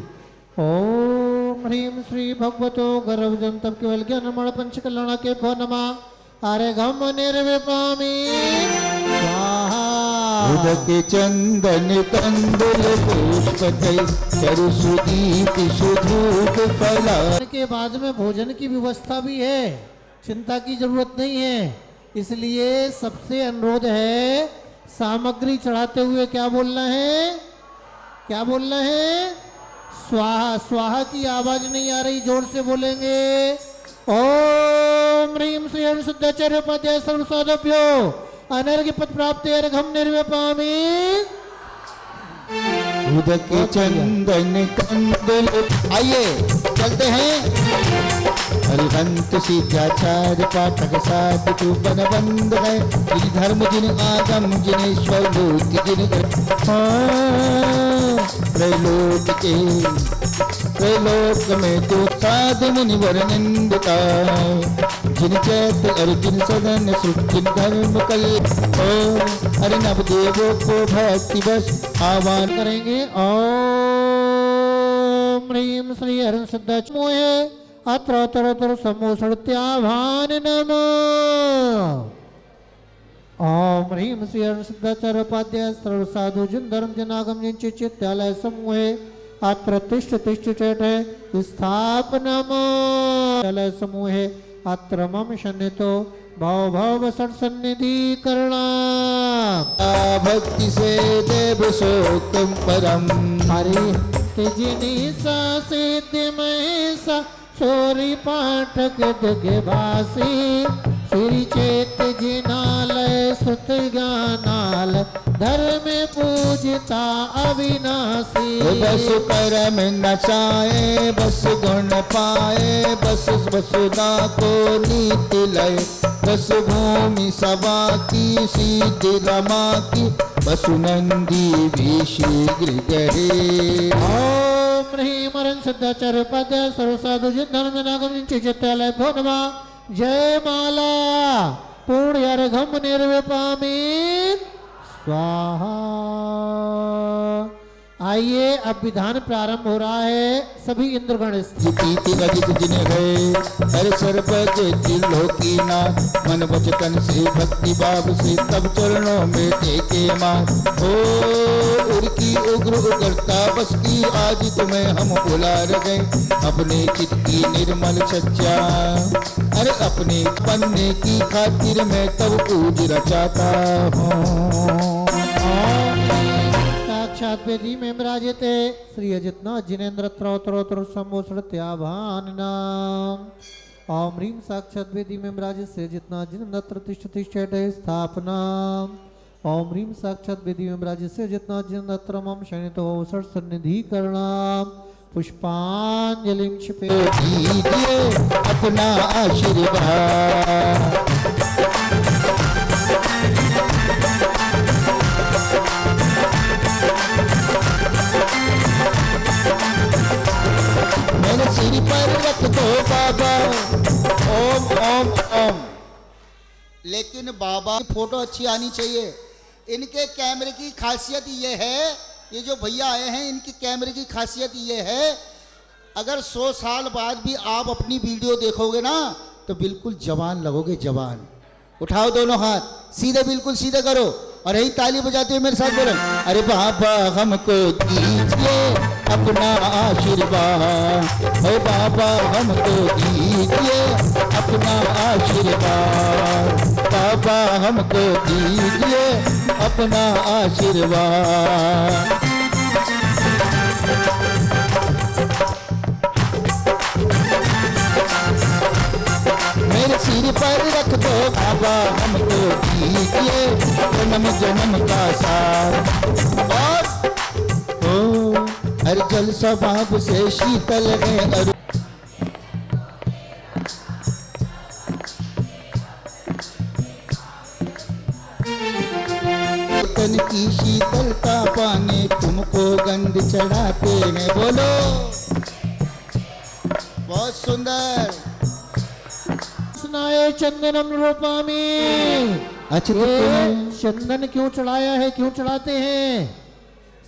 ओम ह्रीं श्री भगवतो गर्भजन तब केवल ज्ञानमण पंच कल्याण के भो नमः। आरे घम निर्विपामी स्वाहा। उदके चंदन कंदुल पुष्पतै करु सुदीप सुधूप फला। के बाद में भोजन की व्यवस्था भी है, चिंता की जरूरत नहीं है। इसलिए सबसे अनुरोध है, सामग्री चढ़ाते हुए क्या बोलना है, क्या बोलना है? स्वाहा। स्वाहा की आवाज नहीं आ रही, जोर से बोलेंगे। ओम ह्रीं श्री शुद्धाचार्य पद्य सर्वसाधभ्यो अनर्घ्य पद प्राप्ति अर्घम निर्विपामी। उदके चंदन कंदुल। आइए चलते हैं। हरिहंत सिद्धाचार्य पाठक साधु बन बंद है। जिन धर्म जिन आगम जिनेश्वर मूर्ति जिन त्रैलोक में तो साध मुनिवर निंदता। जिन चैत अर्जुन सदन सुख जिन धर्म कल। अरे नवदेवों को भक्ति बस आह्वान करेंगे। ओम ह्रीं श्री हरिं सिद्धाच मोहे अत्र तर समोसत्याभान नमः। ओम ह्रीं श्री हरिं सिद्धाचार्य उपाध्याय सर्व साधु जिन धर्म जनागम जिन चित्तालय समूहे अत्र तिष्ठ तिष्ठ चेट स्थापनम समूहे अत्र मम शनितो भाव भाव सन्निधि करना। भक्ति से देव सोतम परम। हरि जिनी सा सिद्धि महेशा सोरी पाठक दिग् भासी। श्री चेत जिनालय सुत ज्ञानाल धर्म पूजता अविनाशी। बस परम नचाए बस गुण पाए बस वसुधा को नीति लय। बस भूमि सभा की सीधि रमा की बसु नंदी भी शीघ्र गहे। ओम ह्रीं हरिं सिद्धाचार्य उपाध्याय सर्व साधु जिन धर्म नागम चित्तालय भो नमः। जय माला पूर्ण अर्घम निर्विपामी स्वाहा। आइए अब विधान प्रारंभ हो रहा है। सभी इंद्रगण अजित जिन गए हर सर्वज त्रिलोकी ना। मन वचन से भक्ति भाव से तब चरणों में टेके मां। ओ उर्की उग्र उग्रता बस की आज तुम्हें हम बुला रहे। अपने चित्त की निर्मल सच्चा अरे अपने पन्ने की खातिर मैं तब पूज रचाता हूँ। साक्षात वेदी में विराजते श्री अजितनाथ जिनेन्द्र त्रौत्रोत्र संभोषत्याभान नाम। ओम ह्रीं साक्षात वेदी में विराजित श्री अजितनाथ जिनेन्द्र तिष्ठ तिष्ठ स्थापना। ओम ह्रीं साक्षात वेदी में विराजित श्री अजितनाथ जिनेन्द्र मम शनितो सन्निधि करना। पुष्पांजलि क्षिपे दीजिए अपना आशीर्वाद। मेरे सिर पर रख दो बाबा। ओम ओम ओम। लेकिन बाबा की फोटो अच्छी आनी चाहिए। इनके कैमरे की खासियत ये है, ये जो भैया आए हैं इनकी कैमरे की खासियत ये है, अगर 100 साल बाद भी आप अपनी वीडियो देखोगे ना तो बिल्कुल जवान लगोगे, जवान। उठाओ दोनों हाथ, सीधे बिल्कुल सीधे करो और यही ताली बजाते हुए मेरे साथ बोलो, अरे बाबा हमको दीजिए अपना आशीर्वाद। ओ बाबा हमको दीजिए अपना आशीर्वाद। बाबा हमको दीजिए अपना आशीर्वाद। मेरे सिर पर रख दो बाबा हमको दीजिए जन्म जन्म का साथ। और ओ हर जल स्वभाव से शीतल है। तन की शीतलता पाने तुमको गंध चढ़ाते हैं। बोलो, बहुत सुंदर। स्नाय चंदनम रूपामी। अच्छा, तो चंदन क्यों चढ़ाया है, क्यों चढ़ाते हैं?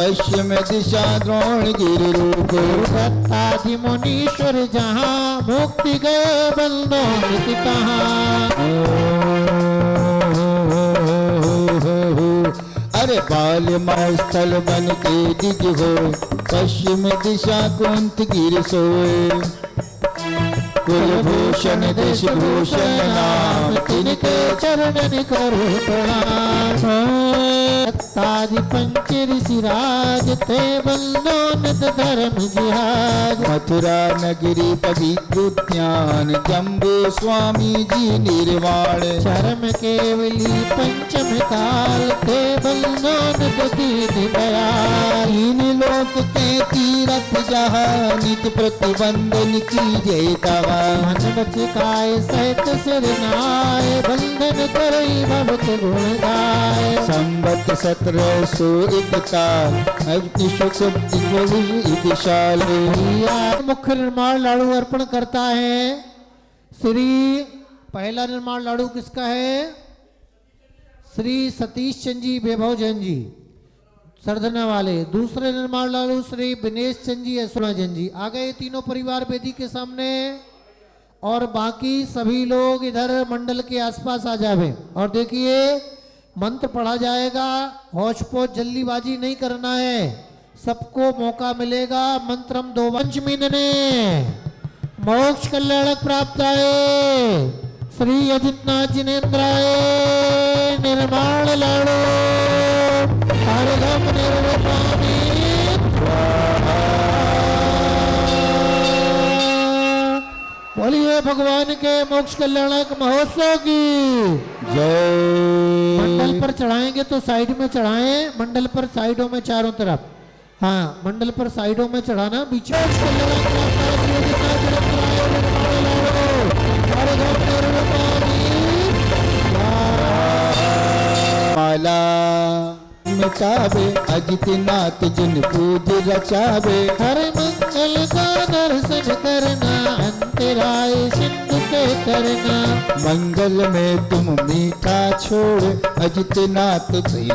पश्चिम दिशा द्रोण गिर रूप दत्तादि मुनीश्वर जहाँ मुक्ति गए बंदों नित अरे बाल स्थल बन के दिज हो पश्चिम दिशा कुंत गिर सोए कुलभूषण देश भूषण नाम तिनके चरणन करो प्रणाम दत्तादि पंच ऋषि राज ते बंदो नित धर्म जिहाज मथुरा नगरी पवित्र उद्यान जम्बू स्वामी जी निर्वाण चरम केवली पंचम काल ते बंदो नित दीन दयाल तीन लोक के तीरथ जहाँ नित प्रतिबंधन की जय दवा मन बच काय सहित सिर नाय बंधन करई भवत गुण गाय संबत 1701 अग्निशुक्तिशाल मुख्य निर्माण लाड़ू अर्पण करता है श्री पहला निर्माण लाड़ू किसका है श्री सतीश चंद जी वैभव जैन जी सरधना वाले दूसरे निर्माण लाड़ू श्री विनेश चंद जी यशोना जैन जी आ गए तीनों परिवार वेदी के सामने और बाकी सभी लोग इधर मंडल के आसपास आ जावे और देखिए मंत्र पढ़ा जाएगा होश पोच जल्दीबाजी नहीं करना है सबको मौका मिलेगा मंत्रम दो पंचमी ने मोक्ष कल्याणक प्राप्त आए श्री अजितनाथ जिनेन्द्राय निर्माण लाड़ो हरघम निर्वपामि बोलिए भगवान के मोक्ष कल्याणक महोत्सव की जय। मंडल पर चढ़ाएंगे तो साइड में चढ़ाएं मंडल पर साइडों में चारों तरफ हाँ मंडल पर साइडों में चढ़ाना बीच में माला मिटावे अजितनाथ जिन पूज रचावे हर मंगल का दर्शन करना अंतराय सिंधु से करना मंगल में तुम मीठा छोड़ अजितनाथ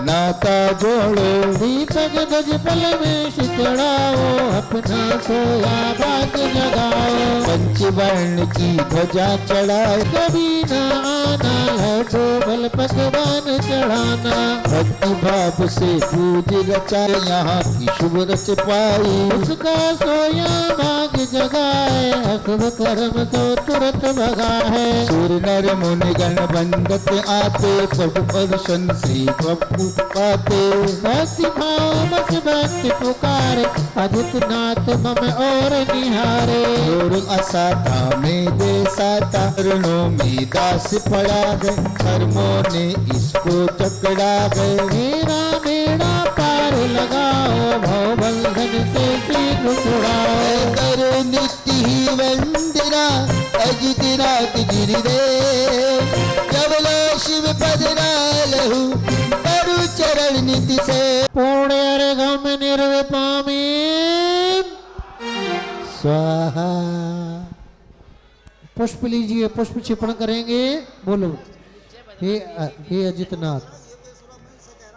नाता जोड़ो दीपक गज पल में चढ़ाओ अपना सोया बाग जगाओ पंचवर्ण की ध्वजा चढ़ाए कभी न आना लड्डू बल पकवान चढ़ाना भक्ति भाव से पूज रचाए यहाँ की शुभ रच पाई उसका सोया भाग जगाए अशुभ कर्म सो तुरंत भगा है सुर नर मुनि गण बंदत आते प्रभु दर्शन से प्रभु पाते भक्ति भाव बस भक्ति पुकार अजितनाथ मम और निहारे और असाता में दे साता रणों में दास पड़ा गए कर्मों ने इसको चकड़ा गए मेरा बेड़ा पार लगाओ भव बंधन से शीघ्र छुड़ाओ करो नित्य ही वंदना अजितनाथ गिरिदेव कबलो शिव पद लहू करु चरण नित्य से पूर्ण अर्घम निर्विपामी स्वाहा। पुष्प लीजिए पुष्प क्षिपण करेंगे बोलो हे अजितनाथ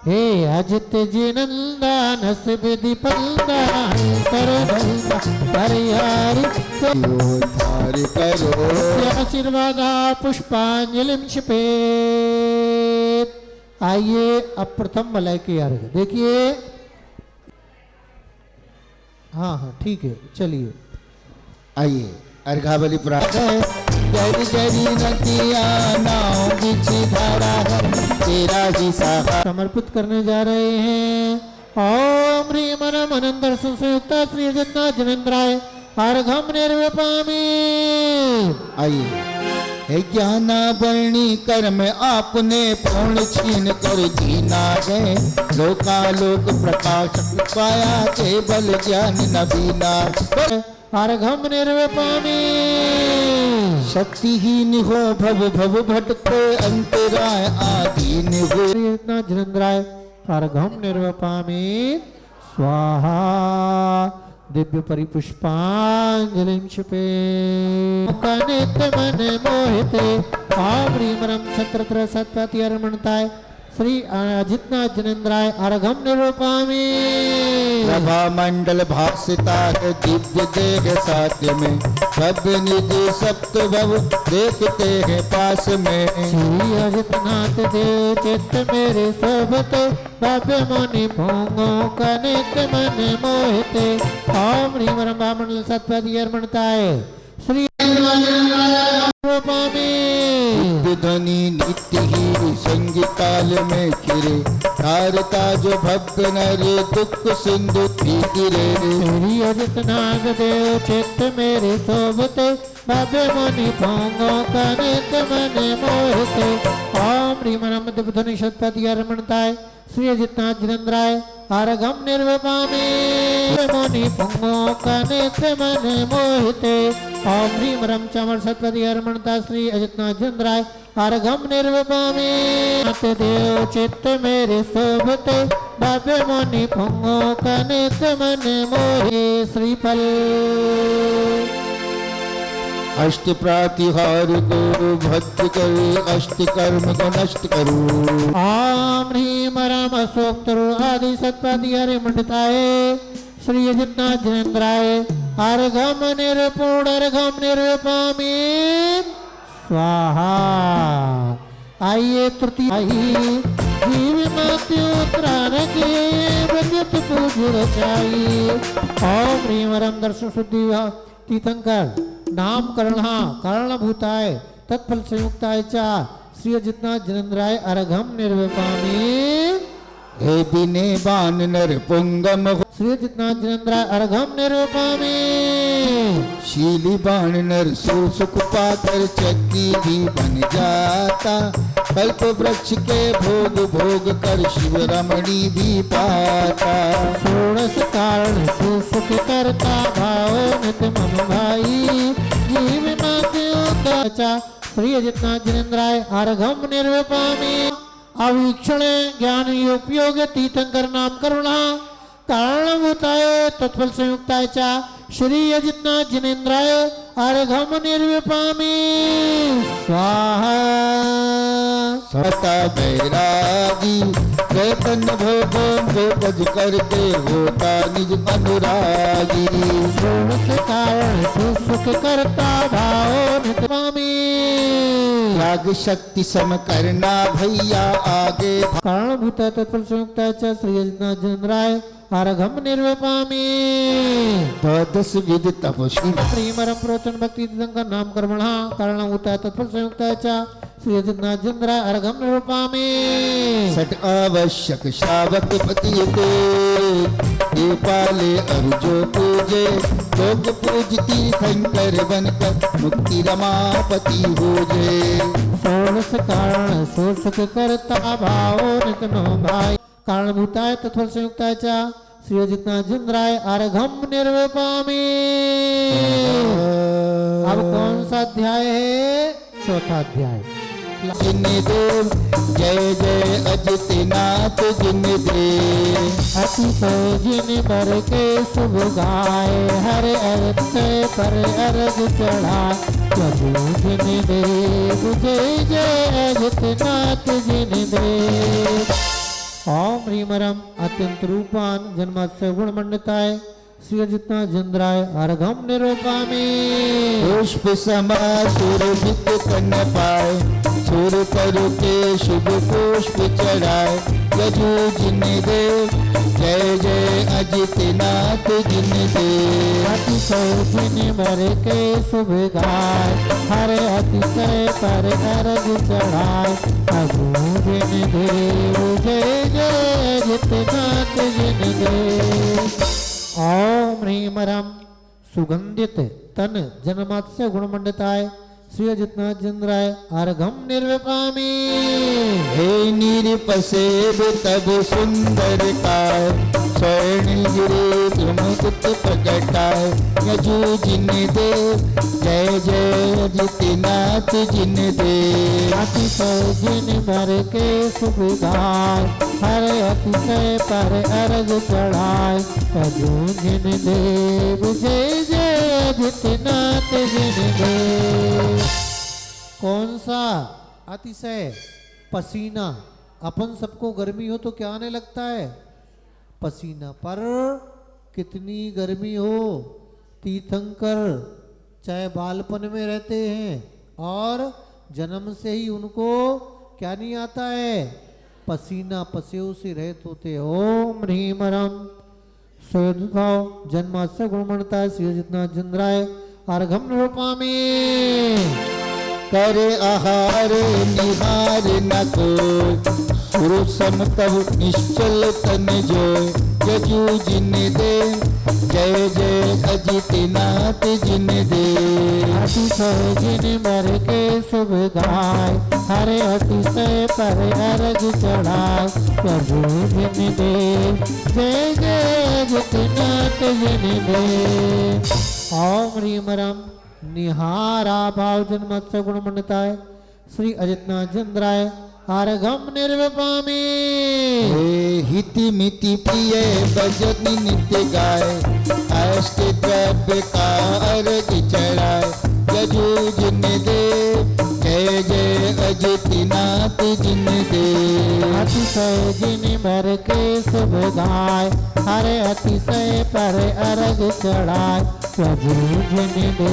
हे अजित जी नंदन विधि परिहारी उद्धार करो आशीर्वाद पुष्पांजलि क्षिपे आइए अब प्रथम मलय के अर्घ देखिए हाँ हाँ ठीक है चलिए आइए अर्घावली प्राप्त है जरी जरी नदिया नाव बिछी धारा है तेरा ही सहारा समर्पित करने जा रहे हैं ओम ह्रीम नम अनंतर संयुक्त श्री अजितनाथ जिनेन्द्राय अर्घम निर्विपामी आइए हे ज्ञाना वर्णी कर्म आपने पूर्ण छीन कर दीना गए लोकालोक प्रकाश पाया केवल ज्ञान नबीना अर्घम निर्विपामी शक्तिहीन हो भव भव भटके अंतराय आदीन हो इतना जिनेन्द्राय अर्घम निर्विपामी स्वाहा दिव्य परिपुष्पांजलि क्षिपे नित्य मन मोहिते ओम ह्रीम रम छत्र सत्पति अर्मणताय श्री अजितनाथ जिनेन्द्राय अर्घम निरूपामि। प्रभा मंडल भासिता है दिव्य देह साध्य में, भव्य निधि सप्त भव देखते हैं पास में। श्री अजितनाथ देव चित्त मेरे शोभते, भव्य मुनि भोंगों का नित्य मन मोहिते। ओम ह्रीम रंभा मंडल सत्पति अर्पणताय श्री रूपामि। ध्वनि नित्य ही संगीताल में खिरे, तारता जो भव्य नरे दुख सिंधु गिरे। श्री अजितनाथ देव चित्त मेरे शोभते, भव्य मुनि भोंगों का नित्य मन मोहिते। ओम ह्रीम रंभ ध्वनि सत्पति अर्पणताय श्री अजितनाथ जिनेन्द्राय अर्घम निरूपामि। मुनि भोंगों का नित्य मन मोहिते। ओम ह्रीम रम चमर सत्पति अर्पणता श्री अजितनाथ जिनेन्द्राय अर्घम निरूपामि। नाथ देव चित्त मेरे शोभते, भव्य मुनि भोंगों का नित्य मन मोहे। श्रीफल अष्ट प्रातिहार को भद्र करो, अष्ट कर्म को नष्ट करो। ओम ह्रीम रम अशोक आदि सत्पति हरिमंडताय श्री अजितनाथ जिनेन्द्राय अर्घम निरूपूर्ण अर्घम निरूपामि। स्वाहा। आइए तृतीय जीव मृत्यु त्राण के विद्युत पूज रचाई। ओम ह्रीम रम दर्शन शुद्धि तीर्थंकर नामकरण कारणभूताय तत्फल संयुक्ताय च श्री अजितनाथ जिनेन्द्राय अर्घम निरूपामि। हे बिने बान नर पुंगम हो, श्री अजितनाथ जिनेन्द्राय अर्घम निरूपामि। शीली बाण नर सुर सुख पाकर चक्की भी बन जाता। कल्प वृक्ष के भोग भोग कर शिव रमणी भी पाता। षोड़श कारण सुख करता भाव नित मम भाई। जीव मात्योचा श्री अजितनाथ जिनेन्द्राय अर्घम निरूपामि। अवीक्षण ज्ञान उपयोग तीर्थंकर नाम करुणा कारणभूताय तत्फल संयुक्ताय च श्री अजितनाथ जिनेन्द्राय अर्घम निरूपामि। स्वाहा। सता बैरागी चैतन्य भोगों को गज करके होता निज अनुरागी। षोड़श कारण सुख करता भाव नित्यामी। त्याग शक्ति सम करना भैया आगे। कारणभूत तत्फल संयुक्ताय च श्री अजितनाथ जिनेन्द्राय अर्घम निरूपामि। द्वादश विध तपस्वी प्रेमरम प्रोचन भक्ति का नाम कर्मण कारणभूत तत्फल संयुक्ताय च श्री अजितनाथ जिनेन्द्राय अर्घम निरूपामि। सट आवश्यक शावक पतियते, ये पाले अर्जो पूजे। लोग पूजती तीर्थंकर बनकर मुक्ति रमापति हो जे। षोड़श कारण सुख करता भाव नित्य भाई। कारणभूताय तत्फल संयुक्ताय च श्री अजितनाथ जिनेन्द्राय अर्घम निरूपामि। अब कौन सा अध्याय है? चौथा अध्याय। जिन देव जय जय अजितनाथ जिन देव। अतिशय जिन पर के शुभ गाय, हर अर्थ पर अर्घ चढ़ाए। प्रभु जिन देव जय जय अजितनाथ जिन देव। ओम ह्रीम रम अत्यंत रूपान जन्मोत्सव गुण मंडिताय श्री अजितनाथ जिनेन्द्राय अर्घम निरूपामि। पुष्प समा सुरभित कन पाए, सुर करु के शुभ पुष्प चढ़ाए। यजु जिन देव जय जय अजितनाथ जिन देव। अतिशय जिन भर के शुभ गाय, हर अतिशय पर अर्घ चढ़ाए। प्रभु जिन देव जय जय अजितनाथ जिन देव। ओम ह्रीम रम सुगंधित तन जन्मोत्सव गुण मंडिताय श्री अजितनाथ जिनेन्द्राय अर्घम निरूपामि। हे निरपसेब तब सुंदर काय, स्वर्ण गिरे मुकुट प्रगटाय। यजु जिन देव जय जय अजितनाथ जिन देव। अतिशय जिन भर के शुभ गाय, हर अतिशय पर अर्घ चढ़ाए। प्रभु जिन देव जय जय अजितनाथ जिन देव। कौन सा? अतिशय पसीना अपन सबको गर्मी हो तो क्या आने लगता है? पसीना। पर कितनी गर्मी हो, तीर्थंकर चाहे बालपन में रहते हैं और जन्म से ही उनको क्या नहीं आता है? पसीना पसेव से रहते होते। ओम ह्रीम रम स्वयं जन्मास्य गुणमणता श्री जितना जंद्राय अर्घम रूपामी करे आहार निहार न को सुर सम तब निश्चल तन जो यजु जिन दे जय जय अजितनाथ जिन दे अतिशय जिन मर के शुभ गाय हरे अतिशय पर अर्घ चढ़ाए प्रभु जिन दे जय जय अजितनाथ जिन दे। ओम ह्रीम रम निहारा भाव जन्मत्स्य गुण मंडताय श्री अजितनाथ जंद्राय अर्घम निर्विपामी हिति मिति प्रिय भजन नित्य गाय अष्ट द्रव्य का अर्घ चढ़ाए यजु जिन दे जय जय अजितनाथ जिन दे अतिशय जिन भर के शुभ गाय हरे अतिशय पर अर्घ चढ़ाए प्रभु जिन दे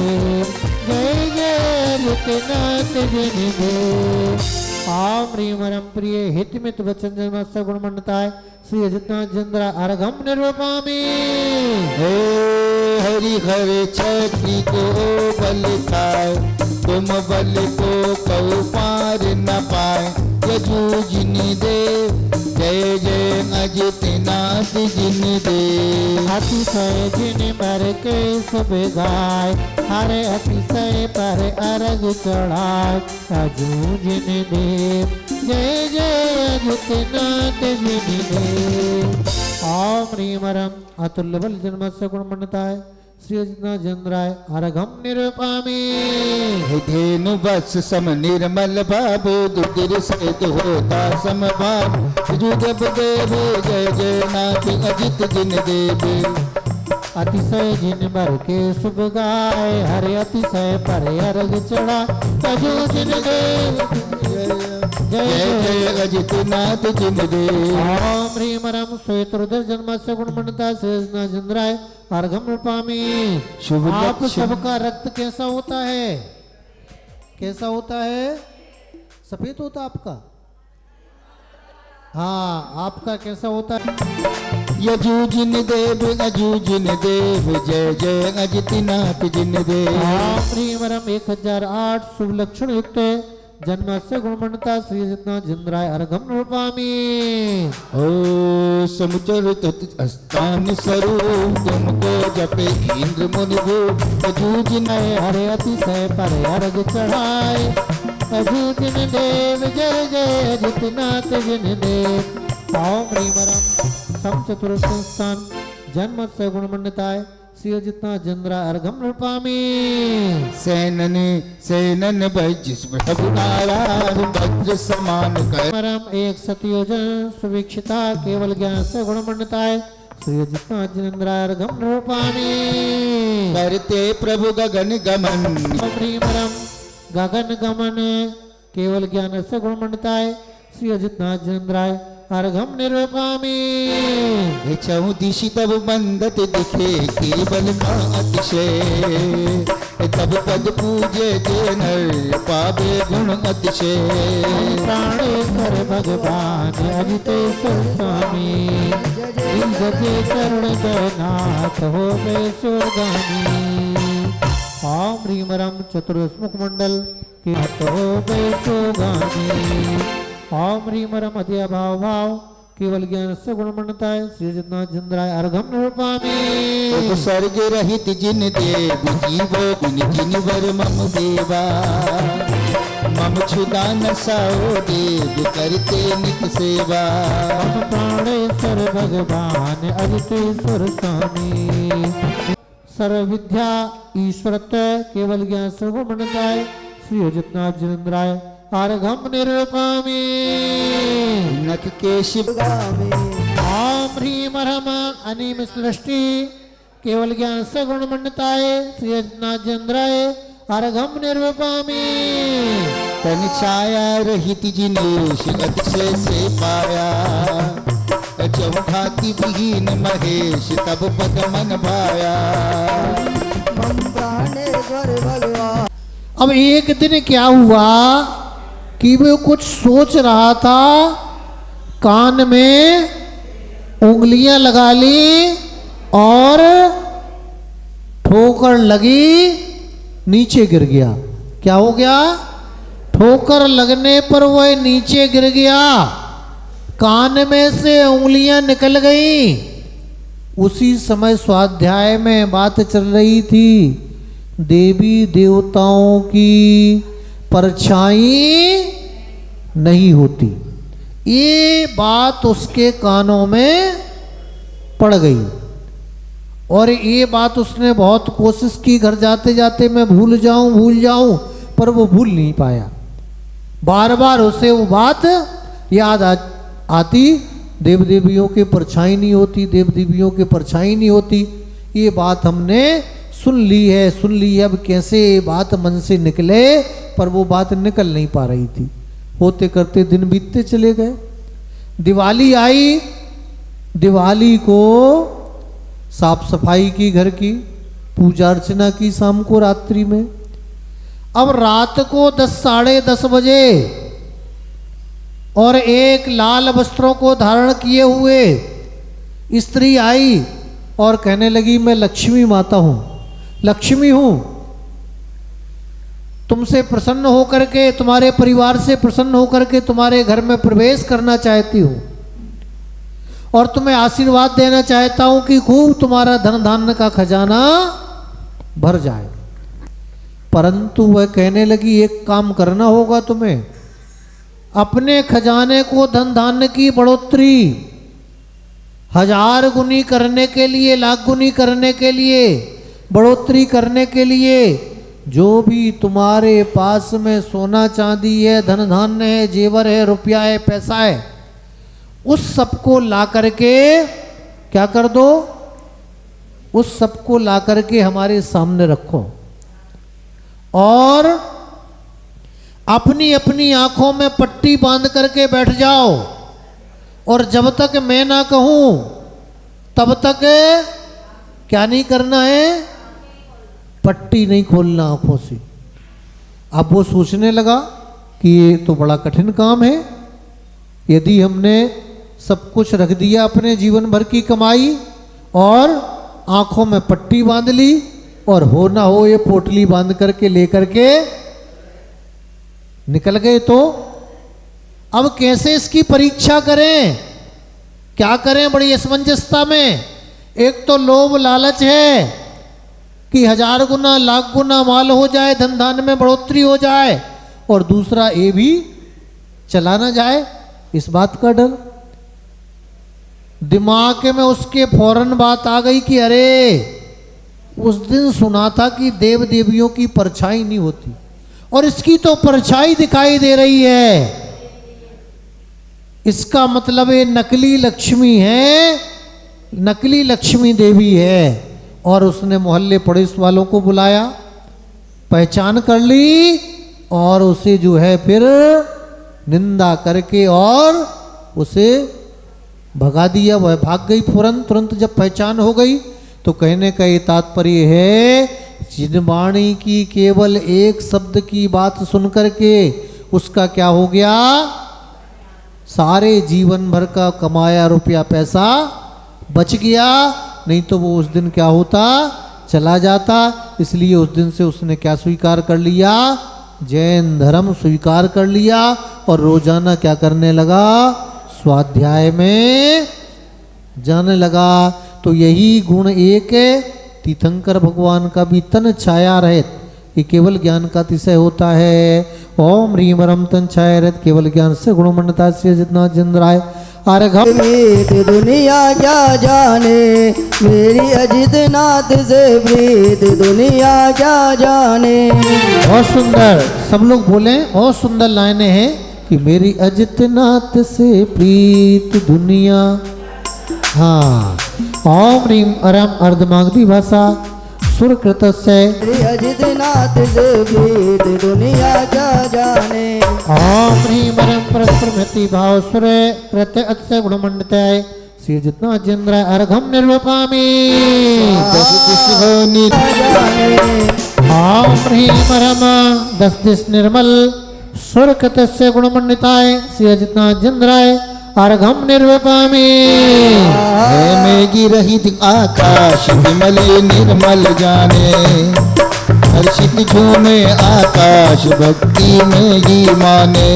जय जय अजितनाथ जिन दे। ओम ह्रीम रम प्रिय हितमित वचन जन्मस्य गुण मंडताय श्री अजितनाथ जंद्रा अर्घम निर्वपामी हे हरि हर छत्री को बल खाए तुम बल को कऊ पार न पाए यजु जिन दे जय जय अजितनाथ जिन दे अतिशय जिन भर के शुभ गाय हरे अतिशय पर अर्घ चढ़ाए यजु जिन दे जय जय अजितनाथ जिन दे। ओम ह्रीम रम अतुल्य बल जन्मस्य गुण मंडताय श्री अजितनाथ जंद्राय अर्घम निरूपामी धेनु वत्स सम निर्मल भाव दुतिर सहित होता समभाव जुगब देव जय जय नाथ अजित जिन देव अतिशय जिन भर के शुभ गाय हरे अतिशय पर अर्घ चढ़ा यजु जिन देव जय जय अजितनाथ जिन देव। ओम ह्रीम रम श्वेतरुद्र जन्मस्य गुण मंडता श्री अजितनाथ जंद्राय अर्घम रूपामी। शुभ आप लक्षण। सबका रक्त कैसा होता है? कैसा होता है? सफेद होता आपका? हाँ, आपका कैसा होता है? यजु जिन देव अजु जिन देव जय जय अजितनाथ जिन देव। ओम ह्रीम रम 1008 शुभ लक्षण युक्त जन्मस्य गुणमंडता श्री अजितनाथ जंद्राय अर्घम रूपामी ओ समुचरित स्थान स्वरूप तुमको जपे इंद्र मुनि भूप अजु जिन हरे अतिशय पर अर्घ चढ़ाए अजु जिन देव जय जय अजितनाथ जिन देव। ओम ह्रीम रम सम चतुर्थ संस्थान जन्मस्य गुणमंडताय श्री अजितनाथ जंद्रा अर्घम रूपामी सैनन सैनन भज प्रभु नारायण वज्र समान कर परम एक सतयोजन सुवीक्षिता केवल ज्ञान से गुणमंडताय श्री अजितनाथ जंद्रा अर्घम रूपामी करते प्रभु गगन गमन ओम ह्रीम रम गगन गमन केवल ज्ञान से गुणमंडताय श्री अजितनाथ जंद्राय अर्घम निर्वपामी छऊ दिशि तब बंदत दिखे केवल का अतिशय तब पद पूजे जे नर पावे गुण अतिशय प्राणेश्वर भगवान अजितेश्वर स्वामी जजे करुण गनाथ हो गए सुरगामी। ओम ह्रीम रम चतुर्मुख मंडल के हो गए सुगामी। ओम ह्रीम रम अध्या भाव भाव केवल ज्ञान से गुणमंडता है श्री अजितनाथ जंद्राय अर्घम रूपामी स्वर्ग रहित जिन देव जीव गुण जिन वर मम देवा मम क्षुदा न साओ देव करते नित सेवा प्राणेश्वर भगवान अजितेश्वर स्वामी सर्व विद्या ईश्वरत्व केवल ज्ञान से गुणमंडता है श्री अजितनाथ जंद्राय अर्घम निर्वपामी नख केश ओम ह्रीम रम अनिम सृष्टि केवल ज्ञान से गुणमंडताय श्री अजितनाथ जंद्राय अर्घम निर्वपामी तन छाया रहित जिनेश अतिशय से पाया, चौठाती विहीन महेश तब पद मन भाया। अब एक दिन क्या हुआ कि वो कुछ सोच रहा था, कान में उंगलियां लगा ली और ठोकर लगी, नीचे गिर गया। क्या हो गया? ठोकर लगने पर वह नीचे गिर गया, कान में से उंगलियां निकल गई। उसी समय स्वाध्याय में बात चल रही थी, देवी देवताओं की परछाई नहीं होती। ये बात उसके कानों में पड़ गई और ये बात उसने बहुत कोशिश की, घर जाते जाते मैं भूल जाऊं, पर वो भूल नहीं पाया। बार बार उसे वो बात याद आती, देव देवियों की परछाई नहीं होती, देव देवियों की परछाई नहीं होती। ये बात हमने सुन ली है, अब कैसे ये बात मन से निकले, पर वो बात निकल नहीं पा रही थी। होते करते दिन बीतते चले गए। दिवाली आई, दिवाली को साफ सफाई की, घर की पूजा अर्चना की, शाम को रात्रि में। अब रात को 10 साढ़े 10 बजे और एक लाल वस्त्रों को धारण किए हुए स्त्री आई और कहने लगी, मैं लक्ष्मी माता हूं, लक्ष्मी हूं, तुमसे प्रसन्न होकर के, तुम्हारे परिवार से प्रसन्न होकर के तुम्हारे घर में प्रवेश करना चाहती हूं और तुम्हें आशीर्वाद देना चाहता हूं कि खूब तुम्हारा धन धान्य का खजाना भर जाए। परंतु वह कहने लगी, एक काम करना होगा तुम्हें, अपने खजाने को धन धान्य की बढ़ोतरी 1000 गुनी करने के लिए, लाख गुनी करने के लिए, बढ़ोतरी करने के लिए, जो भी तुम्हारे पास में सोना चांदी है, धन धान्य है, जेवर है, रुपया है, पैसा है, उस सबको ला करके क्या कर दो, उस सबको ला करके हमारे सामने रखो और अपनी अपनी आंखों में पट्टी बांध करके बैठ जाओ और जब तक मैं ना कहूं तब तक क्या नहीं करना है, पट्टी नहीं खोलना आंखों से। अब वो सोचने लगा कि ये तो बड़ा कठिन काम है, यदि हमने सब कुछ रख दिया अपने जीवन भर की कमाई और आंखों में पट्टी बांध ली और हो ना हो ये पोटली बांध करके लेकर के निकल गए, तो अब कैसे इसकी परीक्षा करें, क्या करें? बड़ी असमंजसता में। एक तो लोभ लालच है कि 1000 गुना लाख गुना माल हो जाए, धन धान्य में बढ़ोतरी हो जाए, और दूसरा ये भी चला ना जाए, इस बात का डर। दिमाग में उसके फौरन बात आ गई कि अरे उस दिन सुना था कि देव देवियों की परछाई नहीं होती और इसकी तो परछाई दिखाई दे रही है, इसका मतलब ये नकली लक्ष्मी है, नकली लक्ष्मी देवी है। और उसने मोहल्ले पड़ोस वालों को बुलाया, पहचान कर ली और उसे जो है फिर निंदा करके और उसे भगा दिया। वह भाग गई तुरंत जब पहचान हो गई। तो कहने का ये तात्पर्य है, जिनवाणी की केवल एक शब्द की बात सुन करके उसका क्या हो गया, सारे जीवन भर का कमाया रुपया पैसा बच गया, नहीं तो वो उस दिन क्या होता, चला जाता। इसलिए उस दिन से उसने क्या स्वीकार कर लिया, जैन धर्म स्वीकार कर लिया और रोजाना क्या करने लगा, स्वाध्याय में जाने लगा। तो यही गुण एक है, तीर्थंकर भगवान का भी तन छाया रहित, ये केवल ज्ञान का अतिशय होता है। ओम ह्रीम रम तन छाया रहित, केवल ज्ञान से गुणमंडता से जितना जिंद्राय प्रीत दुनिया क्या जाने, मेरी अजित नाथ से प्रीत दुनिया क्या जाने। बहुत सुंदर, सब लोग बोले, बहुत सुंदर लाइनें हैं कि मेरी अजित नाथ से प्रीत दुनिया। हाँ, ओम ह्रीम अरम अर्धमागधी भाषा सुरकृतस्य श्री अजितनाथ से प्रीत दुनिया क्या जाने। ओम ह्रीं वरं परस्परमति भाव सुर कृत्य अतिशय गुणमंडिताय श्री जितना चंद्र अर्घम निर्वपामि ओम ह्रीं वरं 10 दिश निर्मल सुर कृतस्य गुणमंडिताय श्री जितना चंद्राय अर्घम निर्वपामि में गिरहित आकाश विमल निर्मल जाने, हर्षित झूमे आकाश भक्ति में ही माने।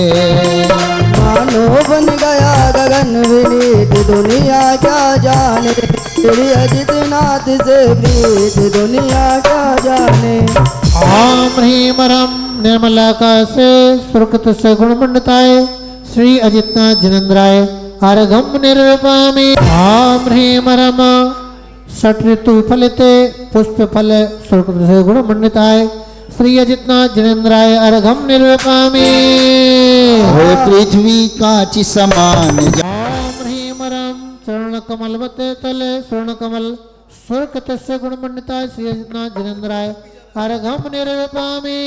मानो बन गया गगन विनीत दुनिया क्या जाने, श्री अजितनाथ से प्रीत दुनिया क्या जाने। ओम ह्रीं वरं निर्मलाकाश सुरकृतस्य गुणमंडिताय श्री अजितनाथ जिनेन्द्राय अर्घम निर्वपामि ओम ह्रीं वरं षट ऋतु फलिते पुष्प फल सुरकृतस्य गुणमंडिताय श्री अजितनाथ जिनेन्द्राय अर्घम निर्वपामि हो पृथ्वी कांच समान ओम ह्रीं वरं चरण कमलवते तले स्वर्ण कमल सुरकृतस्य गुणमंडिताय श्री अजितनाथ जिनेन्द्राय अर्घम निर्वपामि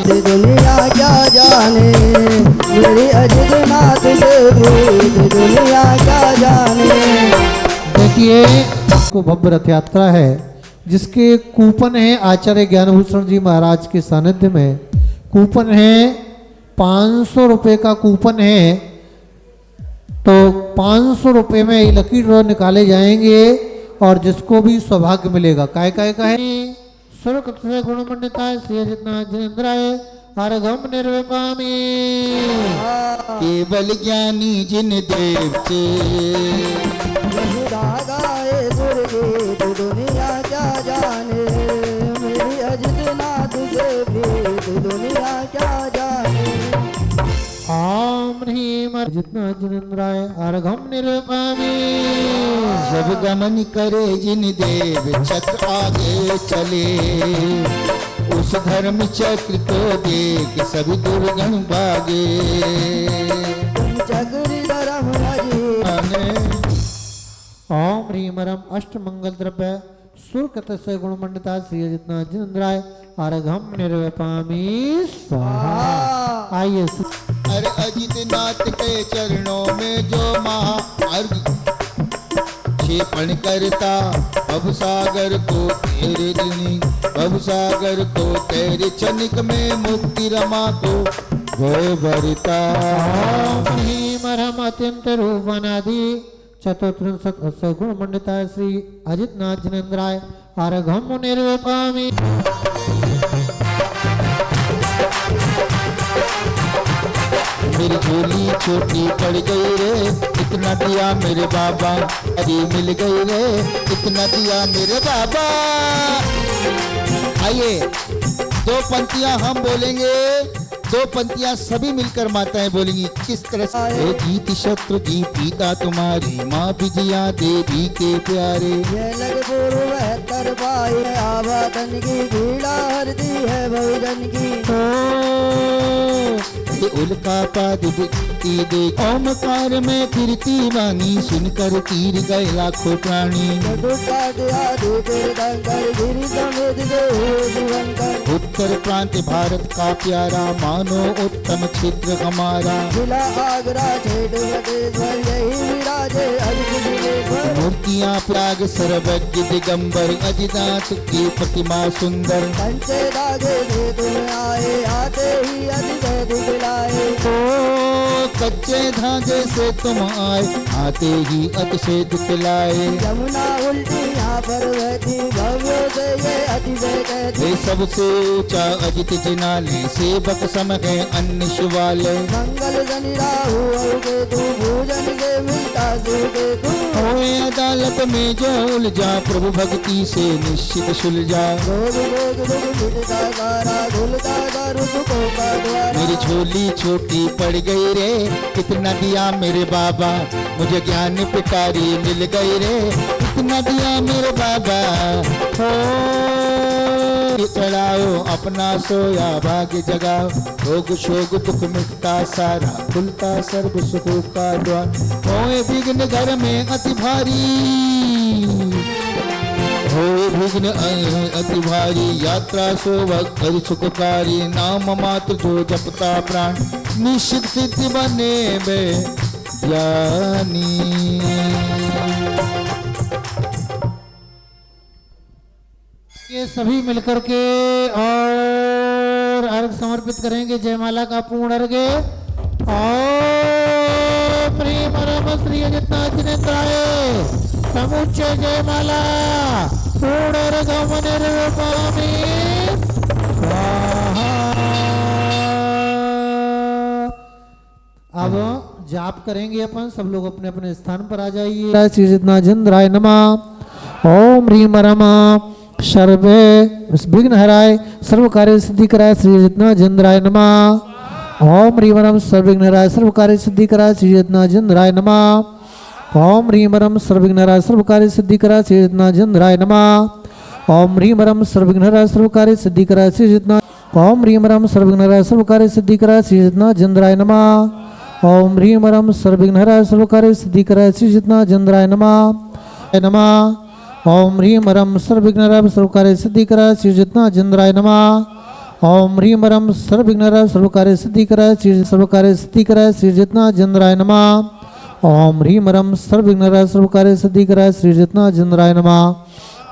दुनिया क्या जाने, मेरी अजितनाथ से प्रीत दुनिया क्या जाने। देखिए को भव्य रथ यात्रा है जिसके कूपन है आचार्य ज्ञानभूषण जी महाराज के सानिध्य में। कूपन है 500 रुपये का कूपन है, तो 500 रुपये में ये लकी ड्रॉ निकाले जाएंगे और जिसको भी सौभाग्य मिलेगा काय काय का है सुरकृतस्य गुणमंडिताय श्री अजितनाथ जिनेन्द्राय अर्घम निर्वपामि केवल ज्ञानी जिन देव के गाए सुरगीत दुनिया क्या जाने, मेरी अजितनाथ से प्रीत दुनिया क्या जाने। ओम ह्रीं वरं अजितनाथ जिनेन्द्राय अर्घम निर्वपामि सब गमन करे जिन देव चक्र आगे चले, उस धर्म चक्र को देख सभी दुर्गण भागे। चक्र धर्म ओम ह्रीं वरं अष्टमंगल द्रव्य सुरकृतस्य गुणमंडिताय श्री अजितनाथ जिनेन्द्राय अर्घम निर्वपामि स्वाहा। आइए अरे अजितनाथ के चरणों में जो महाअर्घ क्षेपण करता, भव सागर को तेरे दिनी भव सागर को तेरे चनिक में मुक्ति रमा को भय भरता। ओम ह्रीं वरं अत्यंत रूपनादि चतुर्त्रिंशत् अस्य गुणमंडिताय श्री अजितनाथ जिनेन्द्राय अर्घम निर्वपामि मेरी झोली छोटी पड़ गई रे, इतना दिया मेरे बाबा, अरे मिल गई रे, इतना दिया मेरे बाबा। आइए 2 पंक्तियां हम बोलेंगे, 2 पंक्तियां सभी मिलकर माताएं बोलेंगी। किस तरह से हे जीत शत्रु जी पिता तुम्हारी, माँ विजया देवी के प्यारे। ये लग पूर्व 72 पाई आवादन की पीड़ा हरती है बहुजन की। उल्का पाद दिखती देख ओमकार में फिरती वाणी, सुनकर तीर गए लाखों प्राणी। उत्तर प्रांत भारत का प्यारा, मानो उत्तम क्षेत्र हमारा। जिला आगरा यही विराजे मूर्तियाँ प्राग सर्वज्ञ दिगंबर, अजितनाथ की प्रतिमा सुंदर। कंचे धागे से तुम आए, आते ही अतिशय दिखलाए। कच्चे धागे से तुम आए, आते ही अतिशय दिखलाए। यमुना उल्टी यहाँ पर बहती, भव्य से ये अतिशय कहती। ये सबसे ऊंचा अजित जिनालय, सेवक सम है अन्य शिवालय। मंगल शनि राहु और केतु, भोजन से मिलता शिव केतु। होए अदालत में जो उलझा, प्रभु भक्ति से निश्चित सुलझा। रोज रोज दुख मिटता सारा, धुलता दारू दुखों का द्वारा। मेरी झोली छोटी पड़ गई रे, कितना दिया मेरे बाबा, मुझे ज्ञान पिटारी मिल गई रे, कितना दिया मेरे बाबा। हो चढ़ाओ अपना सोया भाग्य जगाओ, रोग शोग दुख मिटता सारा, खुलता सर्व सुखों का द्वार। होए विघ्न घर में अति भारी, हो विघ्न अति भारी, यात्रा शोभक हरि सुखकारी, नाम मात्र जो जपता प्राण, निश्चित सिद्धि बने बे ज्ञानी। ये सभी मिलकर के और अर्घ समर्पित करेंगे। जयमाला का पूर्ण अर्घ और प्रेम रम श्री अजितनाथ नेत्राय समुच्चय जयमाला पूर्ण अर्घ निर्वापयामि स्वाहा। अब जाप करेंगे अपन, सब लोग अपने अपने स्थान पर आ जाइए। श्री अजितनाथ इंद्राय नमः। ओम ह्रीम रमा सर्वे विघ्न हराय सर्व कार्य सिद्धि कराय श्री अजितनाथ इंद्राय नमः। ओम ह्रीम रम सर्वविघ्न हराय सर्व कार्य सिद्धि कराय श्री अजितनाथ इंद्राय नमः। ओम ह्रीम रम सर्वविघ्न हराय सर्व कार्य सिद्धि कराय श्री अजितनाथ इंद्राय नमः। ओम ह्रीम रम सर्वविघ्न हराय सर्व कार्य सिद्धि कराय श्री अजितनाथ। ओम ह्रीम रम सर्वविघ्न हराय सर्व कार्य सिद्धि कराय श्री अजितनाथ इंद्राय नमः। ओम ह्रीम रम सर्वविघ्न हराय सर्व कार्य सिद्धि कराय श्री अजितनाथ इंद्राय नमः। ओम ह्रीम रम सर्वविघ्न हराय सर्व कार्य सिद्धि कराय श्री अजितनाथ इंद्राय नमः। ओम ह्रीम रम सर्वविघ्न हराय सर्व कार्य सिद्धि कराय श्री सर्व कार्य सिद्धि कराय श्री अजितनाथ इंद्राय नमः। ओम ह्रीम रम सर्वविघ्न हराय सर्व कार्य सिद्धि कराय श्री अजितनाथ इंद्राय नमः।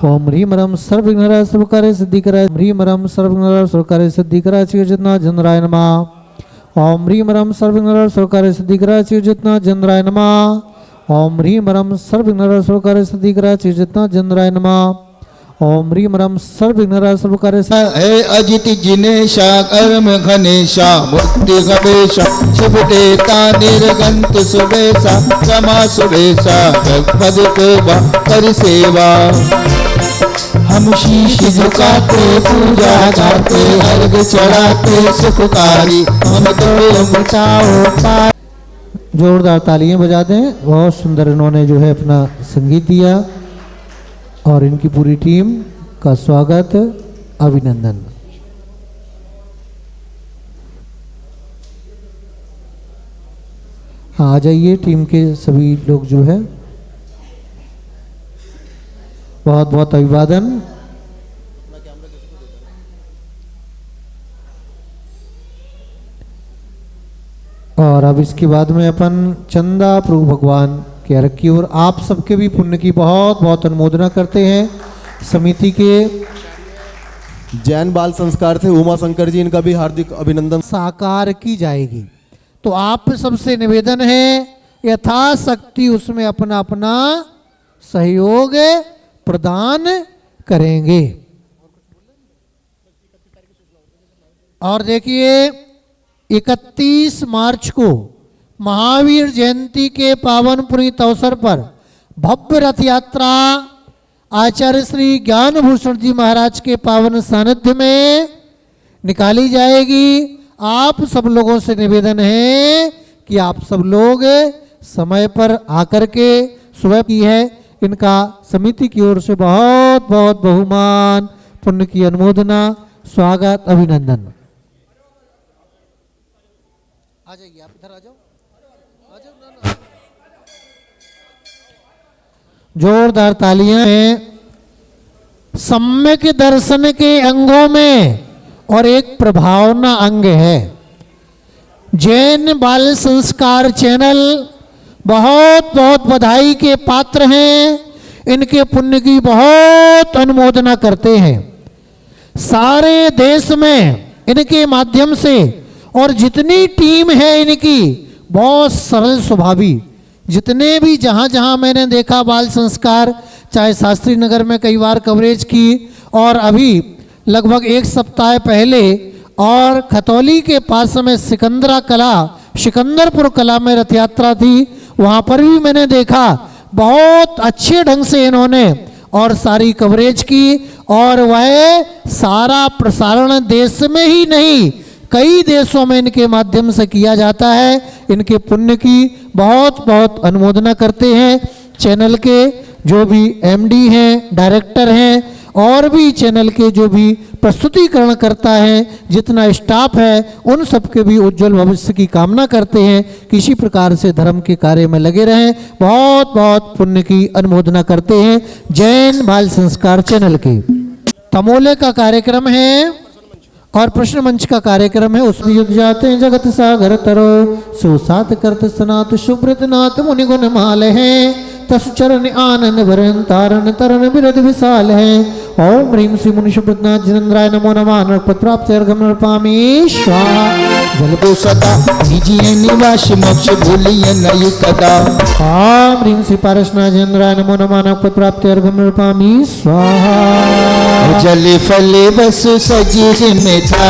ओम ह्रीम रम सर्वविघ्न हराय सर्व कार्य सिद्धि कराय ह्रीम रम सर्वविघ्न हराय सर्व कार्य सिद्धि कराय श्री अजितनाथ इंद्राय नमः। ओम ह्रीम रम सर्वविघ्न हराय सर्व कार्य सिद्धि कराय श्री अजितनाथ इंद्राय नमः। ओम ह्रीम रम सर्वविघ्न हराय सर्व कार्य सिद्धि कराय श्री अजितनाथ इंद्राय नमः। ओम ह्रीम रम सर्वविघ्न हराय सर्व कार्य हे अजित जिनेशा कर्म घनेशा मुक्ति गवेशा शुभ देता निर्गंत सुबेशा क्षमा सुबेशा पद को कर सेवा। हम शीश झुकाते पूजा गाते अर्घ चढ़ाते सुखकारी, हम तो मिटाओ पार। जोरदार तालियां बजा दें। बहुत सुंदर इन्होंने जो है अपना संगीत दिया और इनकी पूरी टीम का स्वागत, अभिनंदन। हाँ, आ जाइए टीम के सभी लोग जो है, बहुत बहुत अभिवादन। और अब इसके बाद में अपन चंदा प्रभु भगवान के अर्घ की ओर आप सबके भी पुण्य की बहुत बहुत अनुमोदना करते हैं। समिति के जैन बाल संस्कार थे उमा शंकर जी, इनका भी हार्दिक अभिनंदन। साकार की जाएगी, तो आप सबसे निवेदन है यथाशक्ति उसमें अपना अपना सहयोग प्रदान करेंगे। और देखिए 31 मार्च को महावीर जयंती के पावन पुनीत अवसर पर भव्य रथ यात्रा आचार्य श्री ज्ञान भूषण जी महाराज के पावन सानिध्य में निकाली जाएगी। आप सब लोगों से निवेदन है कि आप सब लोग समय पर आकर के सुबह की है, इनका समिति की ओर से बहुत बहुत बहुमान, पुण्य की अनुमोदना, स्वागत, अभिनंदन। आ जाइए, आप इधर आ जाओ, आ जाओ ना। जोरदार तालियां हैं। सम्यक दर्शन के अंगों में और एक प्रभावना अंग है। जैन बाल संस्कार चैनल बहुत बहुत बधाई के पात्र हैं, इनके पुण्य की बहुत अनुमोदना करते हैं। सारे देश में इनके माध्यम से और जितनी टीम है इनकी बहुत सरल स्वभावी, जितने भी जहाँ जहाँ मैंने देखा बाल संस्कार, चाहे शास्त्री नगर में कई बार कवरेज की, और अभी लगभग एक सप्ताह पहले और खतौली के पास में सिकंदरपुर कला में रथ यात्रा थी, वहाँ पर भी मैंने देखा बहुत अच्छे ढंग से इन्होंने और सारी कवरेज की। और वह सारा प्रसारण देश में ही नहीं कई देशों में इनके माध्यम से किया जाता है। इनके पुण्य की बहुत बहुत अनुमोदना करते हैं। चैनल के जो भी एमडी हैं, डायरेक्टर हैं और भी चैनल के जो भी प्रस्तुतिकरण करता है, जितना स्टाफ है, उन सबके भी उज्जवल भविष्य की कामना करते हैं। किसी प्रकार से धर्म के कार्य में लगे रहें, बहुत बहुत पुण्य की अनुमोदना करते हैं। जैन बाल संस्कार चैनल के तमोले का कार्यक्रम है और प्रश्न मंच का कार्यक्रम है। उसमें युद्ध जाते हैं जगत सागर तरो सुसात करत सनात शुभ्रत नाथ मुनि गुण माल है तस चरण आनंद भरन तारण तरन बिरद विशाल है। ओम ह्रीम श्री मुनि शुभ्रतनाथ जिनेन्द्राय नमो नमः। नरपत प्राप्त अर्घम नरपामी स्वाहा। जल तो सदा दीजिए निवास मोक्ष भूलिए नहीं कदा। ओम ह्रीम श्री पारसनाथ जिनेन्द्राय नमो नमः। नरपत प्राप्त अर्घम नरपामी स्वाहा। जल फल बस सजी में था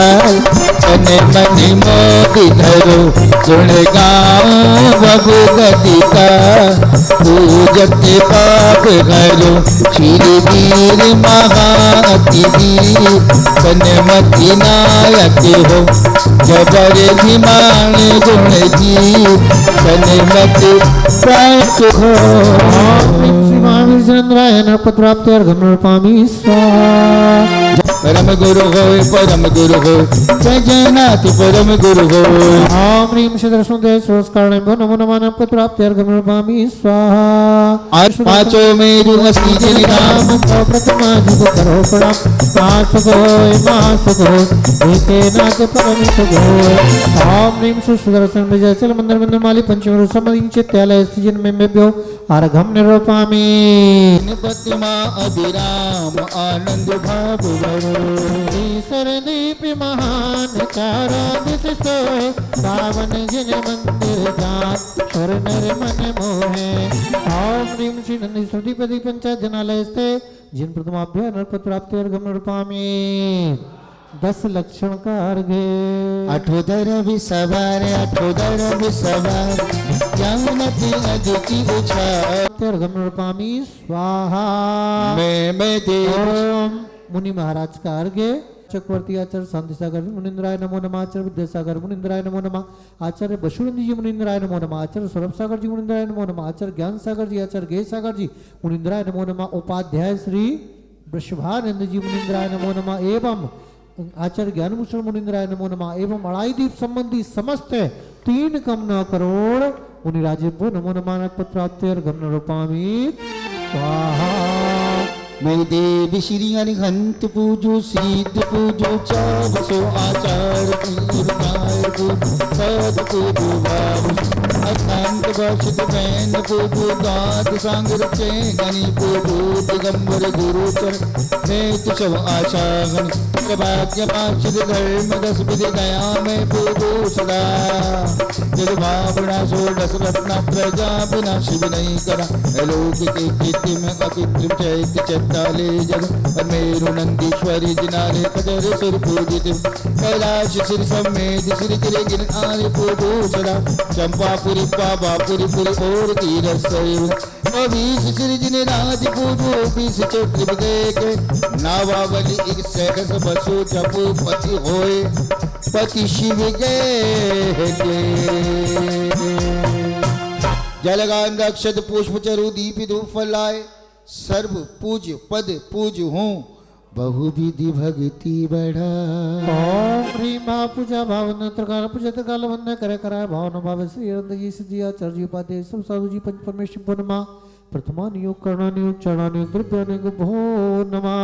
तन मन मोदि धरो गुण गाओ बबु गति का पूजत पाप करो श्री वीर महाअति तनमति नायक हो जबर धिमान गुण जी तनमति प्राप्त हो। श्री महावीर जिनेन्द्राय नरपत प्राप्त अर्घम नरपामी स्वाहा। परम गुरु हो जय जयनाथ परम गुरु हो। ओम ह्रीम श्री दर्शनदेव सोस्कारण नमो नमः। नरपत प्राप्त अर्घम नरपामी स्वाहा। आज पांचों मेरु अस्ति राम प्रथमा जुग करो प्रणाम महासुगो एके नाथ परम सुगो। ओम ह्रीम श्री सुदर्शन विजय चल मंदिर मंदिर माली पंचम समदीन चित्यालय स्थिजन में मेभ्यो अर्घम निरूपामि। प्रतिमा अभिराम आनंद भाव सरदीप महान चारा दिस सोए पावन जिन मंदिर जात स्वर नर मन मोहे। ओम ह्रीम श्री नंदी सुदीपति पंचायत जनालय स्थे जिन प्रथमाभ्य नरपत प्राप्ति अर्घम नरपामि। 10 लक्षण का अर्घे अठोदर विसवार ज्ञानति अदिति उछाल अर्घम नरपामि स्वाहा। मैं देव ओम मुनि महाराज का अर्घे चक्रवर्ती आचार्य शांति सागर मुनिंद्राय नमो नमः। आचार्य विद्यासागर मुनिंद्राय नमो नमः। आचार्य बसुनंदी जी मुनिंद्राय नमो नमः। आचार्य सौरभ सागर जी मुनिंद्राय नमो नमः। आचार्य ज्ञान सागर जी आचार्य गेय सागर जी मुनिंद्राय नमो नमः। उपाध्याय श्री वृषभानंद जी मुनिंद्राय नमो नमः एवं आचार्य ज्ञानभूषण मुनिंद्राय नमो नमः एवं अड़ाई दीप संबंधी समस्त 3 करोड़ मुनिराजेभ्यो नमो नमः। नरपत प्राप्ति अर्घम नरपामि स्वाहा। मैं देव श्री अरिहंत पूजो सिद्ध पूजो चावसो आचार पीर पद पूजो अखंड वर्षित बैन पूजो दात सांग रचे गणि पूजो दिगंबर गुरु चरण मैं सब आशा गण भाग्य पाशित धर्म 10 विधि दया में पूजो सदा जग भावना सो 10 रत्न प्रजा बिना शिव नहीं करा लोक के कीर्ति में अकृत्रिम चैत्य ताले जग मेरु नंदीश्वरी जिनारे कदर सुर पूजित कैलाश सिर समेत सिर गिरे गिर आरे पूजो सदा चंपापुरी पावापुरी पुरी और तीरथ बीस श्री जिन राज पूजो 20 चक्र विदेक नावावली 61 बसो जपो पति होए पति शिव जलगान अक्षत पुष्प चरु दीप धूप फलाए सर्व पूज्य पद पूज हूँ बहुविधि भक्ति बढ़ा। ओम ह्रीम महापूजा भावन त्रकाल पूजा त्रकाल वंदना करे कराय भावना भाव श्री अनंत जी सिद्धि आचार्य जी उपाध्याय सब साधु जी पंच परमेश्वर भो नमः। प्रथमा नियोग कर्णा नियोग चरणा नियोग द्रव्य नियोग भो नमः।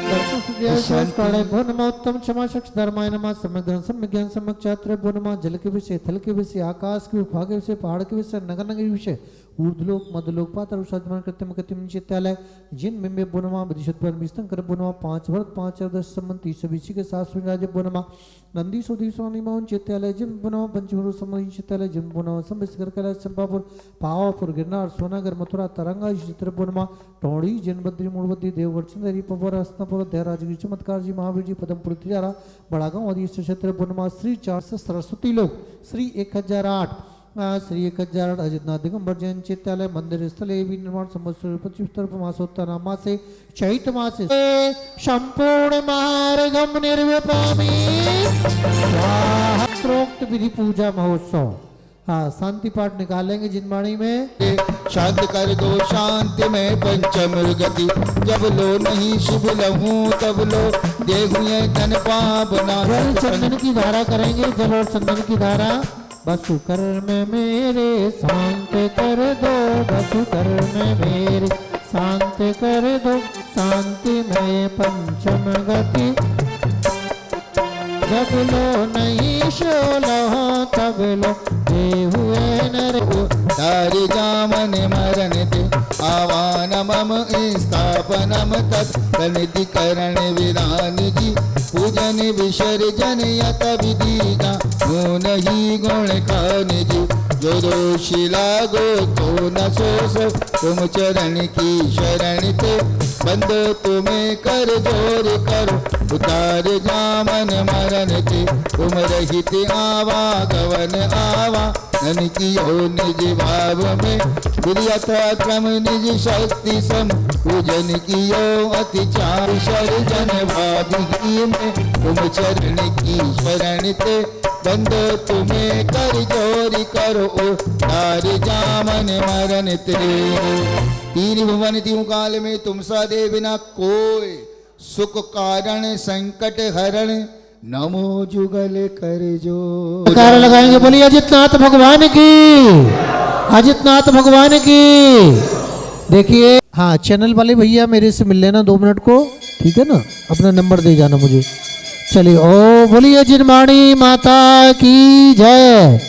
दर्शन सिद्धि काले भो नमः। उत्तम क्षमा शक्ष धर्माय नमः। सम्यक धर्म सम्यक ज्ञान सम्यक चात्र भो नमः। जल के विषय थल के विषय आकाश के विभाग के विषय पहाड़ के विषय नगर नगर के विषय ऊर्ध्वलोक मध्यलोक पाताल साधमान कृत्यम कृत्यम चित्तालय जिन में बुनमा विदिशत पर मिस्तन कर बुनमा 5 वर्ष 5 10 संबंध 30 बीसी के साथ सुराज बुनमा नंदी सोदी स्वामी मोहन चित्तालय जिन बुनमा पंचमरु संबंध चित्तालय जिन बुनमा संबिस्कर कैलाश चंपापुर पावापुर गिरनार सोनागर मथुरा तरंगा चित्र बुनमा टोड़ी जिन बद्री मूलबद्री देवगढ़ चंदेरी पवर हस्तपुर देहराजगिरी चमत्कार जी महावीर जी पदमपुर तिजारा बड़ागांव आदि क्षेत्र बुनमा श्री 400 सरस्वती लोक श्री 1008 श्री 1008 अजितनाथ दिगंबर जैन चित्तालय मंदिर स्थल निर्माण संवत्सर 25 मासोत्तर मासे चैत मासे संपूर्ण मार्गम निर्विपामि। शास्त्रोक्त विधि पूजा महोत्सव हाँ शांति पाठ निकालेंगे जिनवाणी में। शांत कर दो शांति में पंचम गति, जब लो नहीं शुभ लहू तब लो देहु ये धन पावना। जल चंदन की धारा करेंगे, जल और चंदन की धारा। बसु कर में मेरे शांत कर दो, बसु कर में मेरे शांत कर दो, शांति में पंचम गति। जब लो नहीं शोलो तब लो हुए नर। तारे जामन मरण ते आवान मम स्थापनम तत्निधि करण विधान जी। पूजन विसर्जन यत विधि जा नहीं गुण खान जी। जो दोषी लागो तो न सोस, तुम चरण की शरण ते बंद तुम्हें कर जोर करो। उतार जामन मरण ते तुम रहित आवा गवन आवा। नन की हो निज भाव में यथा क्रम निज शक्ति सम। पूजन कियो अति चार शरण भावी में तुम चरण की शरण ते बंद तुम्हें कर जोरी करो। तार जामन मरण ते तीन भुवन तीन काल में तुम सा दे बिना कोई। सुख कारण संकट हरण नमो जुगल कर जो। कार लगाएंगे, बोलिए अजितनाथ भगवान की, अजितनाथ भगवान की। देखिए हाँ चैनल वाले भैया मेरे से मिल लेना 2 मिनट को, ठीक है ना, अपना नंबर दे जाना मुझे। चलिए ओ बोलिए जिनवाणी माता की जय।